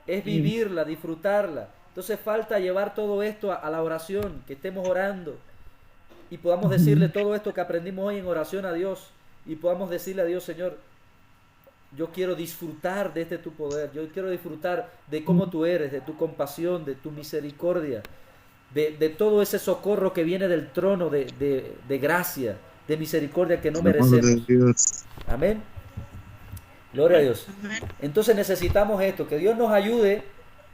es vivirla, disfrutarla. Entonces falta llevar todo esto a la oración, que estemos orando y podamos decirle todo esto que aprendimos hoy en oración a Dios, y podamos decirle a Dios: Señor, yo quiero disfrutar de tu poder, yo quiero disfrutar de cómo tú eres, de tu compasión, de tu misericordia, de todo ese socorro que viene del trono de gracia, de misericordia que no merecemos. Amén. Gloria a Dios. Entonces necesitamos esto, que Dios nos ayude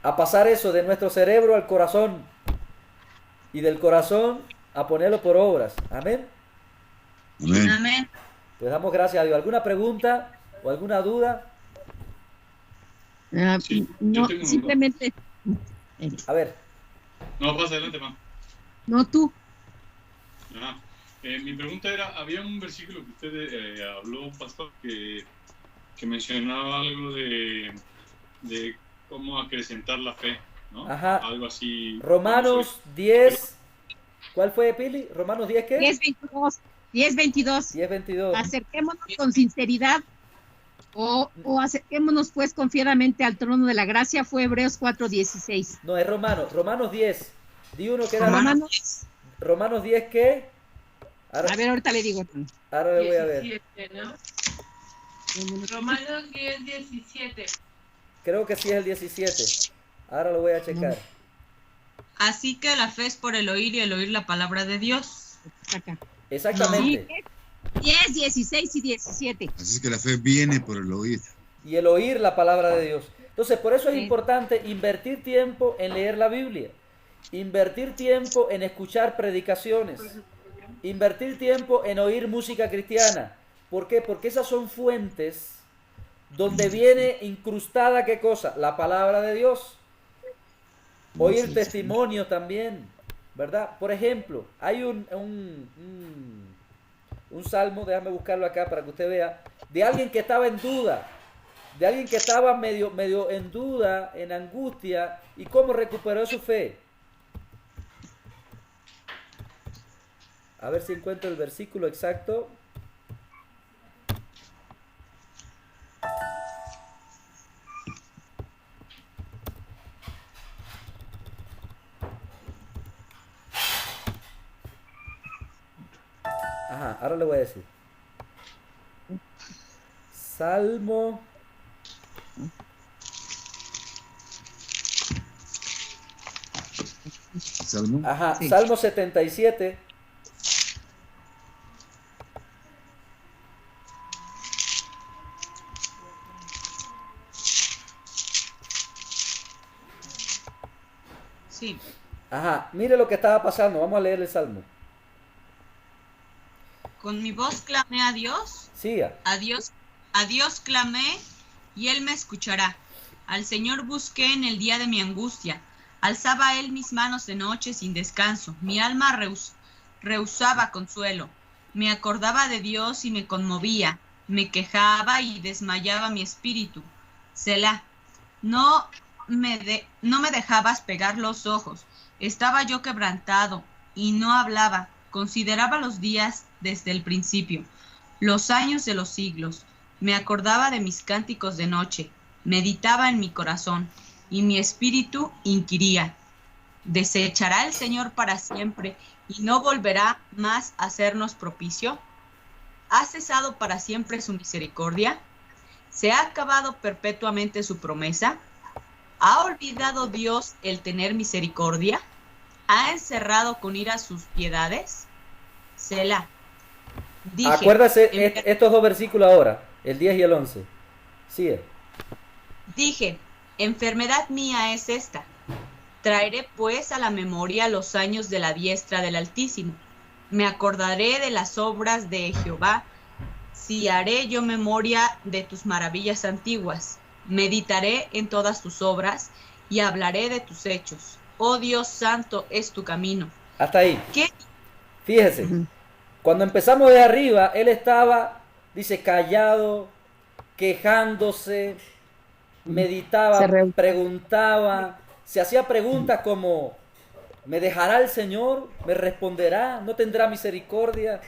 a pasar eso de nuestro cerebro al corazón, y del corazón a ponerlo por obras. Amén. Amén. Pues damos gracias a Dios. ¿Alguna pregunta o alguna duda? Sí, no, simplemente. A ver. No, pasa adelante, man. No, tú. Mi pregunta era, había un versículo que usted habló, pastor, que mencionaba algo de cómo acrecentar la fe, ¿no? Ajá. Algo así. Romanos 10. ¿Cuál fue, Pili? ¿Romanos 10 qué? 10:22. 10:22. Acerquémonos con sinceridad o acerquémonos pues confiadamente al trono de la gracia. Fue Hebreos 4:16. No, es Romanos 10. Di uno que era Romanos 10 ¿qué? A ver, ahorita le digo. Ahora le voy a ver. 17, ¿no? Romanos 10:17. Creo que sí es el 17. Ahora lo voy a checar. Así que la fe es por el oír, y el oír la palabra de Dios. Acá. Exactamente. 10, 16 y 17. Así es que la fe viene por el oír. Y el oír la palabra de Dios. Entonces, por eso es importante invertir tiempo en leer la Biblia, invertir tiempo en escuchar predicaciones, invertir tiempo en oír música cristiana. ¿Por qué? Porque esas son fuentes donde viene incrustada, ¿qué cosa? La palabra de Dios. Oír testimonio también, ¿verdad? Por ejemplo, hay un salmo, déjame buscarlo acá para que usted vea, de alguien que estaba en duda, de alguien que estaba medio en duda, en angustia, y cómo recuperó su fe. A ver si encuentro el versículo exacto. Ajá, ahora le voy a decir. Salmo. ¿Salmo? Ajá, sí. Salmo 77. Sí. Ajá, mire lo que estaba pasando. Vamos a leer el Salmo. Con mi voz clamé a Dios. Siga. A Dios clamé y Él me escuchará. Al Señor busqué en el día de mi angustia. Alzaba Él mis manos de noche sin descanso. Mi alma rehusaba consuelo. Me acordaba de Dios y me conmovía. Me quejaba y desmayaba mi espíritu. Selah. No me dejabas pegar los ojos. Estaba yo quebrantado y no hablaba. Consideraba los días desde el principio, los años de los siglos. Me acordaba de mis cánticos de noche, meditaba en mi corazón, y mi espíritu inquiría: ¿desechará el Señor para siempre y no volverá más a hacernos propicio? ¿Ha cesado para siempre su misericordia? ¿Se ha acabado perpetuamente su promesa? ¿Ha olvidado Dios el tener misericordia? ¿Ha encerrado con ira sus piedades? Selah. Dije, acuérdase estos dos versículos ahora, el 10 y el 11. Sigue. Dije, Enfermedad mía es esta. Traeré pues a la memoria los años de la diestra del Altísimo. Me acordaré de las obras de Jehová. Si haré yo memoria de tus maravillas antiguas, meditaré en todas tus obras y hablaré de tus hechos. Oh Dios santo es tu camino. Hasta ahí. ¿Qué? Fíjese, cuando empezamos de arriba, él estaba, dice, callado, quejándose, meditaba, preguntaba, se hacía preguntas como, ¿me dejará el Señor? ¿Me responderá? ¿No tendrá misericordia?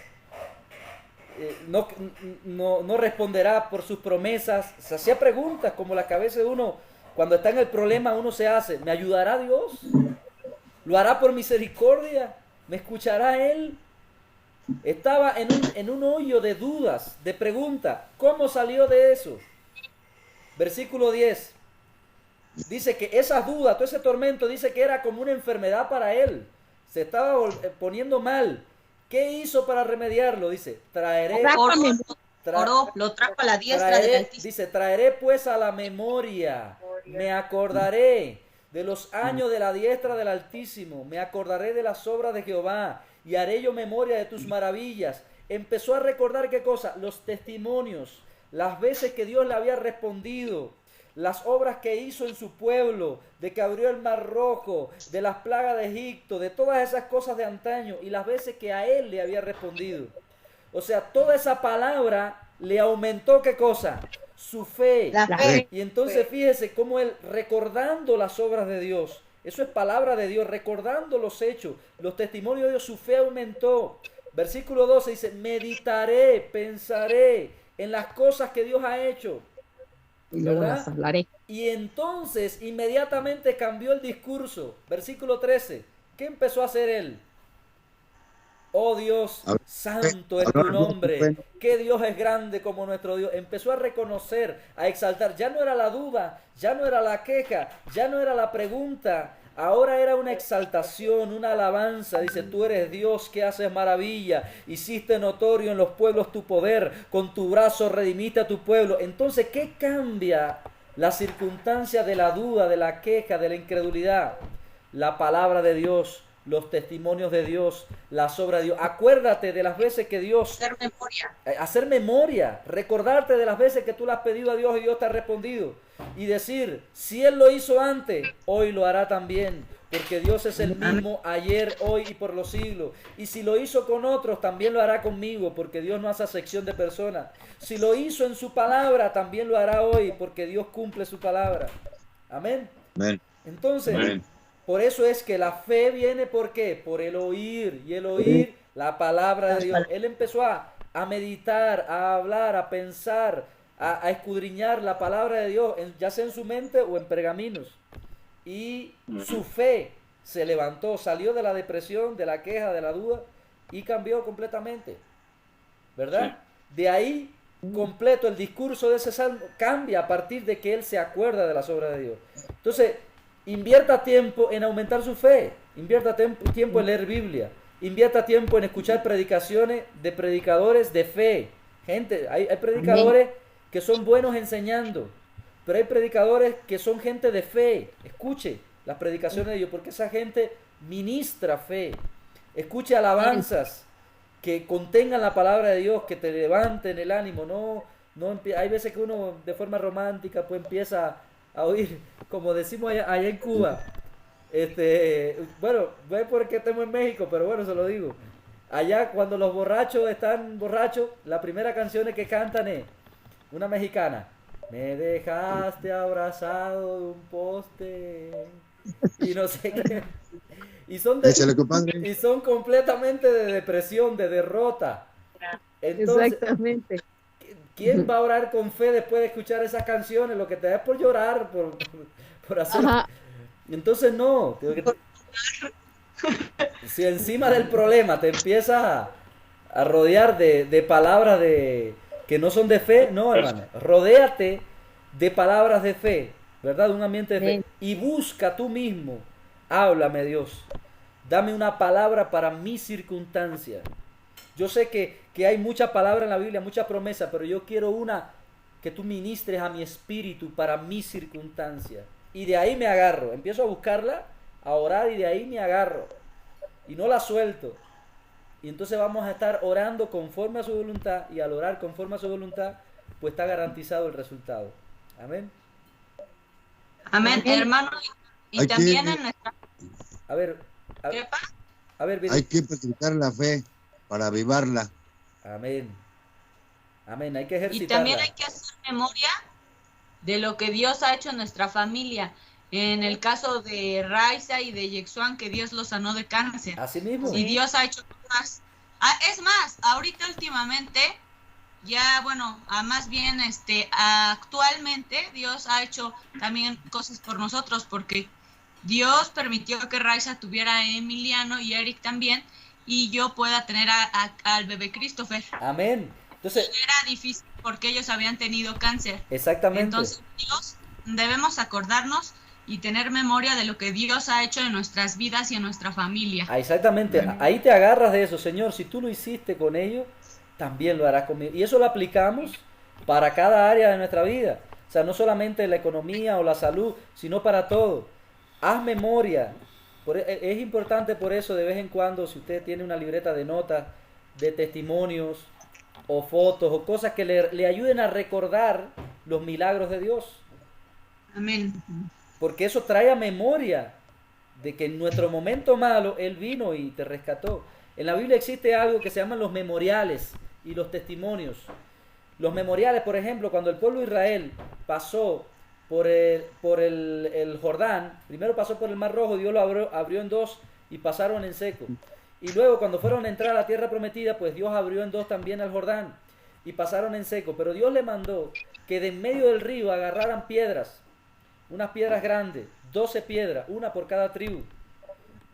No responderá por sus promesas. Se hacía preguntas como las que a veces uno, cuando está en el problema, uno se hace. ¿Me ayudará Dios? ¿Lo hará por misericordia? ¿Me escuchará Él? Estaba en un hoyo de dudas, de preguntas. ¿Cómo salió de eso? Versículo 10. Dice que esas dudas, todo ese tormento, dice que era como una enfermedad para él. Se estaba poniendo mal. ¿Qué hizo para remediarlo? Dice, lo trajo a la diestra del Altísimo. Dice, traeré pues a la memoria, me acordaré de los años de la diestra del Altísimo, me acordaré de las obras de Jehová y haré yo memoria de tus maravillas. Empezó a recordar qué cosa, los testimonios, las veces que Dios le había respondido, las obras que hizo en su pueblo, de que abrió el mar rojo, de las plagas de Egipto, de todas esas cosas de antaño y las veces que a él le había respondido. O sea, toda esa palabra le aumentó ¿qué cosa? Su fe. La fe. Y entonces fíjese cómo él, recordando las obras de Dios, eso es palabra de Dios, recordando los hechos, los testimonios de Dios, su fe aumentó. Versículo 12 dice, meditaré, pensaré en las cosas que Dios ha hecho. Y luego las hablaré. Y entonces inmediatamente cambió el discurso. Versículo 13. ¿Qué empezó a hacer él? Oh Dios, santo es tu nombre. Que Dios es grande como nuestro Dios. Empezó a reconocer, a exaltar. Ya no era la duda, ya no era la queja, ya no era la pregunta. Ahora era una exaltación, una alabanza. Dice, tú eres Dios que haces maravilla. Hiciste notorio en los pueblos tu poder. Con tu brazo redimiste a tu pueblo. Entonces, ¿qué cambia la circunstancia de la duda, de la queja, de la incredulidad? La palabra de Dios, los testimonios de Dios, las obras de Dios. Acuérdate de las veces que Dios... Hacer memoria. Recordarte de las veces que tú le has pedido a Dios y Dios te ha respondido. Y decir, si Él lo hizo antes, hoy lo hará también. Porque Dios es el mismo ayer, hoy y por los siglos. Y si lo hizo con otros, también lo hará conmigo. Porque Dios no hace acepción de personas. Si lo hizo en su palabra, también lo hará hoy. Porque Dios cumple su palabra. Amén. Amén. Entonces... Amén. Por eso es que la fe viene, ¿por qué? Por el oír, y el oír la palabra de Dios. Él empezó a meditar, a hablar, a pensar, a escudriñar la palabra de Dios, ya sea en su mente o en pergaminos. Y su fe se levantó, salió de la depresión, de la queja, de la duda, y cambió completamente. ¿Verdad? De ahí, completo, el discurso de ese salmo cambia a partir de que él se acuerda de las obras de Dios. Entonces, invierta tiempo en aumentar su fe, invierta tiempo en leer Biblia, invierta tiempo en escuchar predicaciones de predicadores de fe. Gente, hay predicadores que son buenos enseñando, pero hay predicadores que son gente de fe. Escuche las predicaciones de ellos, porque esa gente ministra fe. Escuche alabanzas que contengan la palabra de Dios, que te levanten el ánimo. Hay veces que uno de forma romántica pues empieza a oír, como decimos allá en Cuba, bueno, no es porque estemos en México, pero bueno, se lo digo. Allá cuando los borrachos están borrachos, la primera canción que cantan es una mexicana. Me dejaste abrazado de un poste. Y no sé qué. Y son completamente de depresión, de derrota. Entonces, exactamente. ¿Quién va a orar con fe después de escuchar esas canciones? Lo que te da es por llorar, por hacer... Ajá. Entonces no. Si encima del problema te empiezas a rodear de palabras que no son de fe, no, hermano. Rodéate de palabras de fe, ¿verdad? De un ambiente de fe. Y busca tú mismo. Háblame, Dios. Dame una palabra para mi circunstancia. Yo sé que hay mucha palabra en la Biblia, mucha promesa, pero yo quiero una que tú ministres a mi espíritu para mi circunstancia. y de ahí me agarro. Empiezo a buscarla, a orar y de ahí me agarro. Y no la suelto. Y entonces vamos a estar orando conforme a su voluntad, y al orar conforme a su voluntad, pues está garantizado el resultado. Amén. Amén, hermano. Y Hay también que- en nuestra... A ver, ¿Qué pasa? a ver, Hay que practicar la fe para avivarla. Amén. Amén, hay que Y ejercitarla. también hay que hacer memoria de lo que Dios ha hecho en nuestra familia. En el caso de Raiza y de Yexuan, que Dios los sanó de cáncer. Así mismo. Y Dios ha hecho cosas. Es más, ahorita últimamente, ya bueno, más bien actualmente Dios ha hecho también cosas por nosotros, porque Dios permitió que Raiza tuviera a Emiliano y Eric también, y yo pueda tener al bebé Christopher. Amén. Entonces, Era difícil porque ellos habían tenido cáncer. exactamente. Entonces, Dios, debemos acordarnos y tener memoria de lo que Dios ha hecho en nuestras vidas y en nuestra familia. Exactamente, ahí te agarras de eso, Señor. Si tú lo hiciste con ellos, también lo harás conmigo. Y eso lo aplicamos para cada área de nuestra vida. O sea, no solamente la economía o la salud, sino para todo. Haz memoria. Es importante por eso de vez en cuando, si usted tiene una libreta de notas, de testimonios, o fotos, o cosas que le ayuden a recordar los milagros de Dios. Amén. Porque eso trae a memoria de que en nuestro momento malo Él vino y te rescató. En la Biblia existe algo que se llaman los memoriales y los testimonios. Los memoriales, por ejemplo, cuando el pueblo de Israel pasó por el Jordán, primero pasó por el Mar Rojo, Dios lo abrió en dos y pasaron en seco. Y luego cuando fueron a entrar a la tierra prometida, pues Dios abrió en dos también al Jordán y pasaron en seco. Pero Dios le mandó que de en medio del río agarraran piedras, unas piedras grandes, 12 piedras, una por cada tribu,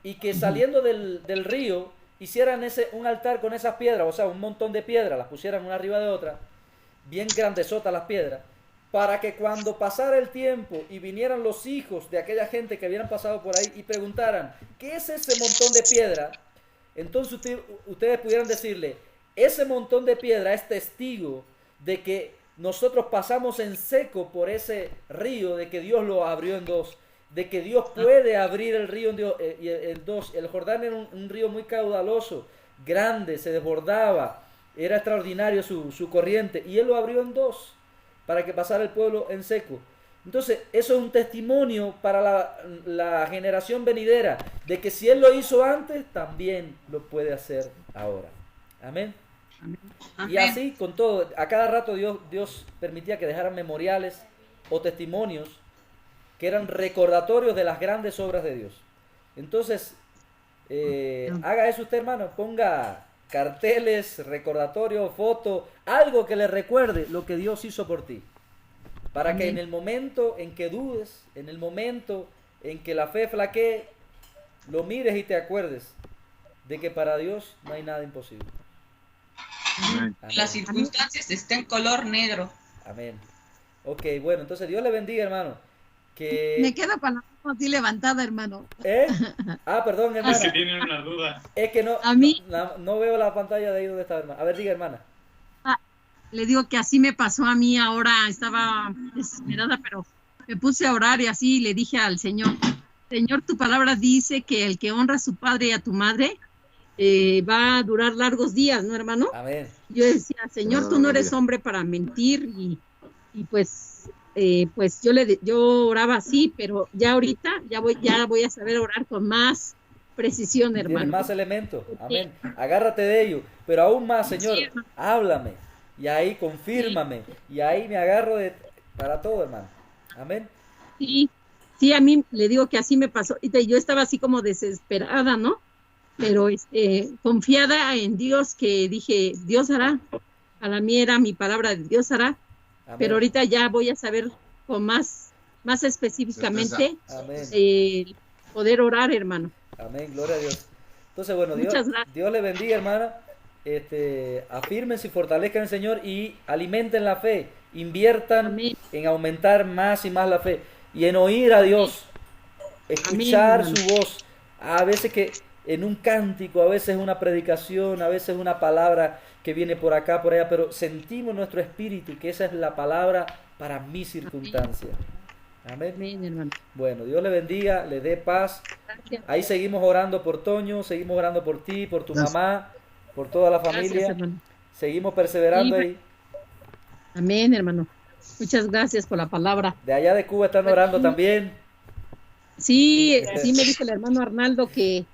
y que saliendo del río hicieran un altar con esas piedras, o sea, un montón de piedras, las pusieran una arriba de otra, bien grandesotas las piedras, para que cuando pasara el tiempo y vinieran los hijos de aquella gente que habían pasado por ahí y preguntaran, ¿qué es ese montón de piedra? Entonces ustedes pudieran decirle, ese montón de piedra es testigo de que nosotros pasamos en seco por ese río, de que Dios lo abrió en dos, de que Dios puede abrir el río en dos. El Jordán era un río muy caudaloso, grande, se desbordaba, era extraordinario su corriente, y Él lo abrió en dos para que pasara el pueblo en seco. Entonces, eso es un testimonio para la generación venidera, de que si Él lo hizo antes, también lo puede hacer ahora. Amén. Y así con todo, a cada rato Dios permitía que dejaran memoriales o testimonios que eran recordatorios de las grandes obras de Dios. Entonces, haga eso usted, hermano, ponga carteles, recordatorios, fotos, algo que le recuerde lo que Dios hizo por ti. Para que en el momento en que dudes, en el momento en que la fe flaquee, lo mires y te acuerdes de que para Dios no hay nada imposible. Amén. Las circunstancias están en color negro. Amén. Ok, bueno, entonces Dios le bendiga, hermano. Me quedo con la mano así levantada, hermano. ¿Eh? Ah, perdón, hermana. Es que tienen una duda. Es que A mí- no veo la pantalla de ahí donde está, hermana. A ver, diga, hermana. Le digo que así me pasó a mí ahora, estaba desesperada, pero me puse a orar y así le dije al Señor, Señor, tu palabra dice que el que honra a su padre y a tu madre va a durar largos días, ¿no, hermano? Amén. Yo decía, Señor, tú no eres hombre para mentir y pues yo oraba así, pero ya ahorita ya voy a saber orar con más precisión, Tienes hermano. más elementos. Amén. Agárrate de ello. Pero aún más, Señor, Sí, hermano. háblame. Y ahí confírmame. Y ahí me agarro para todo, hermano. Amén. Sí, a mí le digo que así me pasó. Y yo estaba así como desesperada, ¿no? Pero confiada en Dios, que dije, Dios hará. Para mí era mi palabra de Dios hará. Amén. Pero ahorita ya voy a saber con más específicamente Amén. poder orar, hermano. Amén, gloria a Dios. Entonces, bueno, Muchas gracias. Dios le bendiga, hermana. Afírmense y fortalezcan el Señor y alimenten la fe. Inviertan Amén. en aumentar más y más la fe. Y en oír a Dios. Escuchar Amén, su voz. A veces que en un cántico, a veces una predicación, a veces una palabra que viene por acá, por allá, pero sentimos nuestro espíritu que esa es la palabra para mi circunstancia. Amén. Amén, hermano. Bueno, Dios le bendiga, le dé paz. Gracias. Ahí seguimos orando por Toño, seguimos orando por ti, por tu Gracias. mamá, por toda la Gracias, familia. hermano. Seguimos perseverando Sí, ahí. Amén, hermano. Muchas gracias por la palabra. De allá de Cuba están orando también. Sí, sí me dijo el hermano Arnaldo que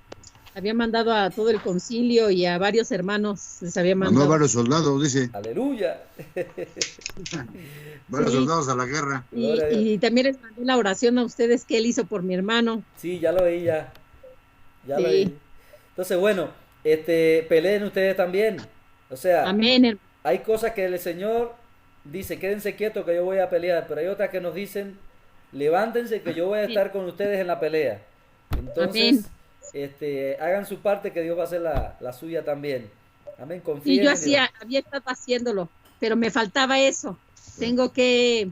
había mandado a todo el concilio y a varios hermanos les había Mandó a mandado. varios soldados, dice. Aleluya. Varios Sí. soldados a la guerra. Y, Gloria a Dios. y también les mandé la oración a ustedes que él hizo por mi hermano. Sí, ya lo veí ya. Ya lo Sí. vi. Entonces, bueno, peleen ustedes también. O sea, Amén, hermano. hay cosas que el Señor dice, quédense quietos que yo voy a pelear, pero hay otras que nos dicen, levántense que yo voy a estar con ustedes en la pelea. Entonces, hagan su parte que Dios va a hacer la suya también. Amén, confíen Sí, yo en Dios. había estado haciéndolo, pero me faltaba eso. Tengo que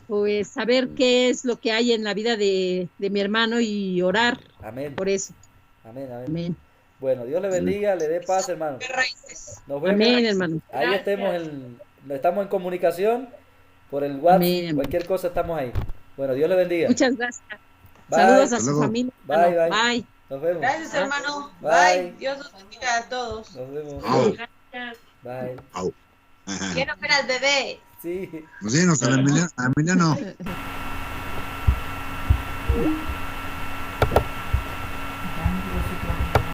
pues saber qué es lo que hay en la vida de mi hermano y orar Amén, por eso. amén, amén. Amén. Bueno, Dios le bendiga, le dé paz, hermano. ¿Qué raíces? Nos vemos. Amén, hermano. Ahí Gracias. estamos en comunicación por el WhatsApp, Amén, hermano. cualquier cosa estamos ahí. Bueno, Dios le bendiga. Muchas gracias. Bye. Saludos a Hasta su luego. familia. Bye, hermano. bye. Bye. Nos vemos. Gracias, hermano. Bye. Bye. Dios los bendiga a todos. Nos vemos. Au. Gracias. Bye. Au. Ajá. Quiero ver al bebé. Sí. Pues sí, nos a Emiliano.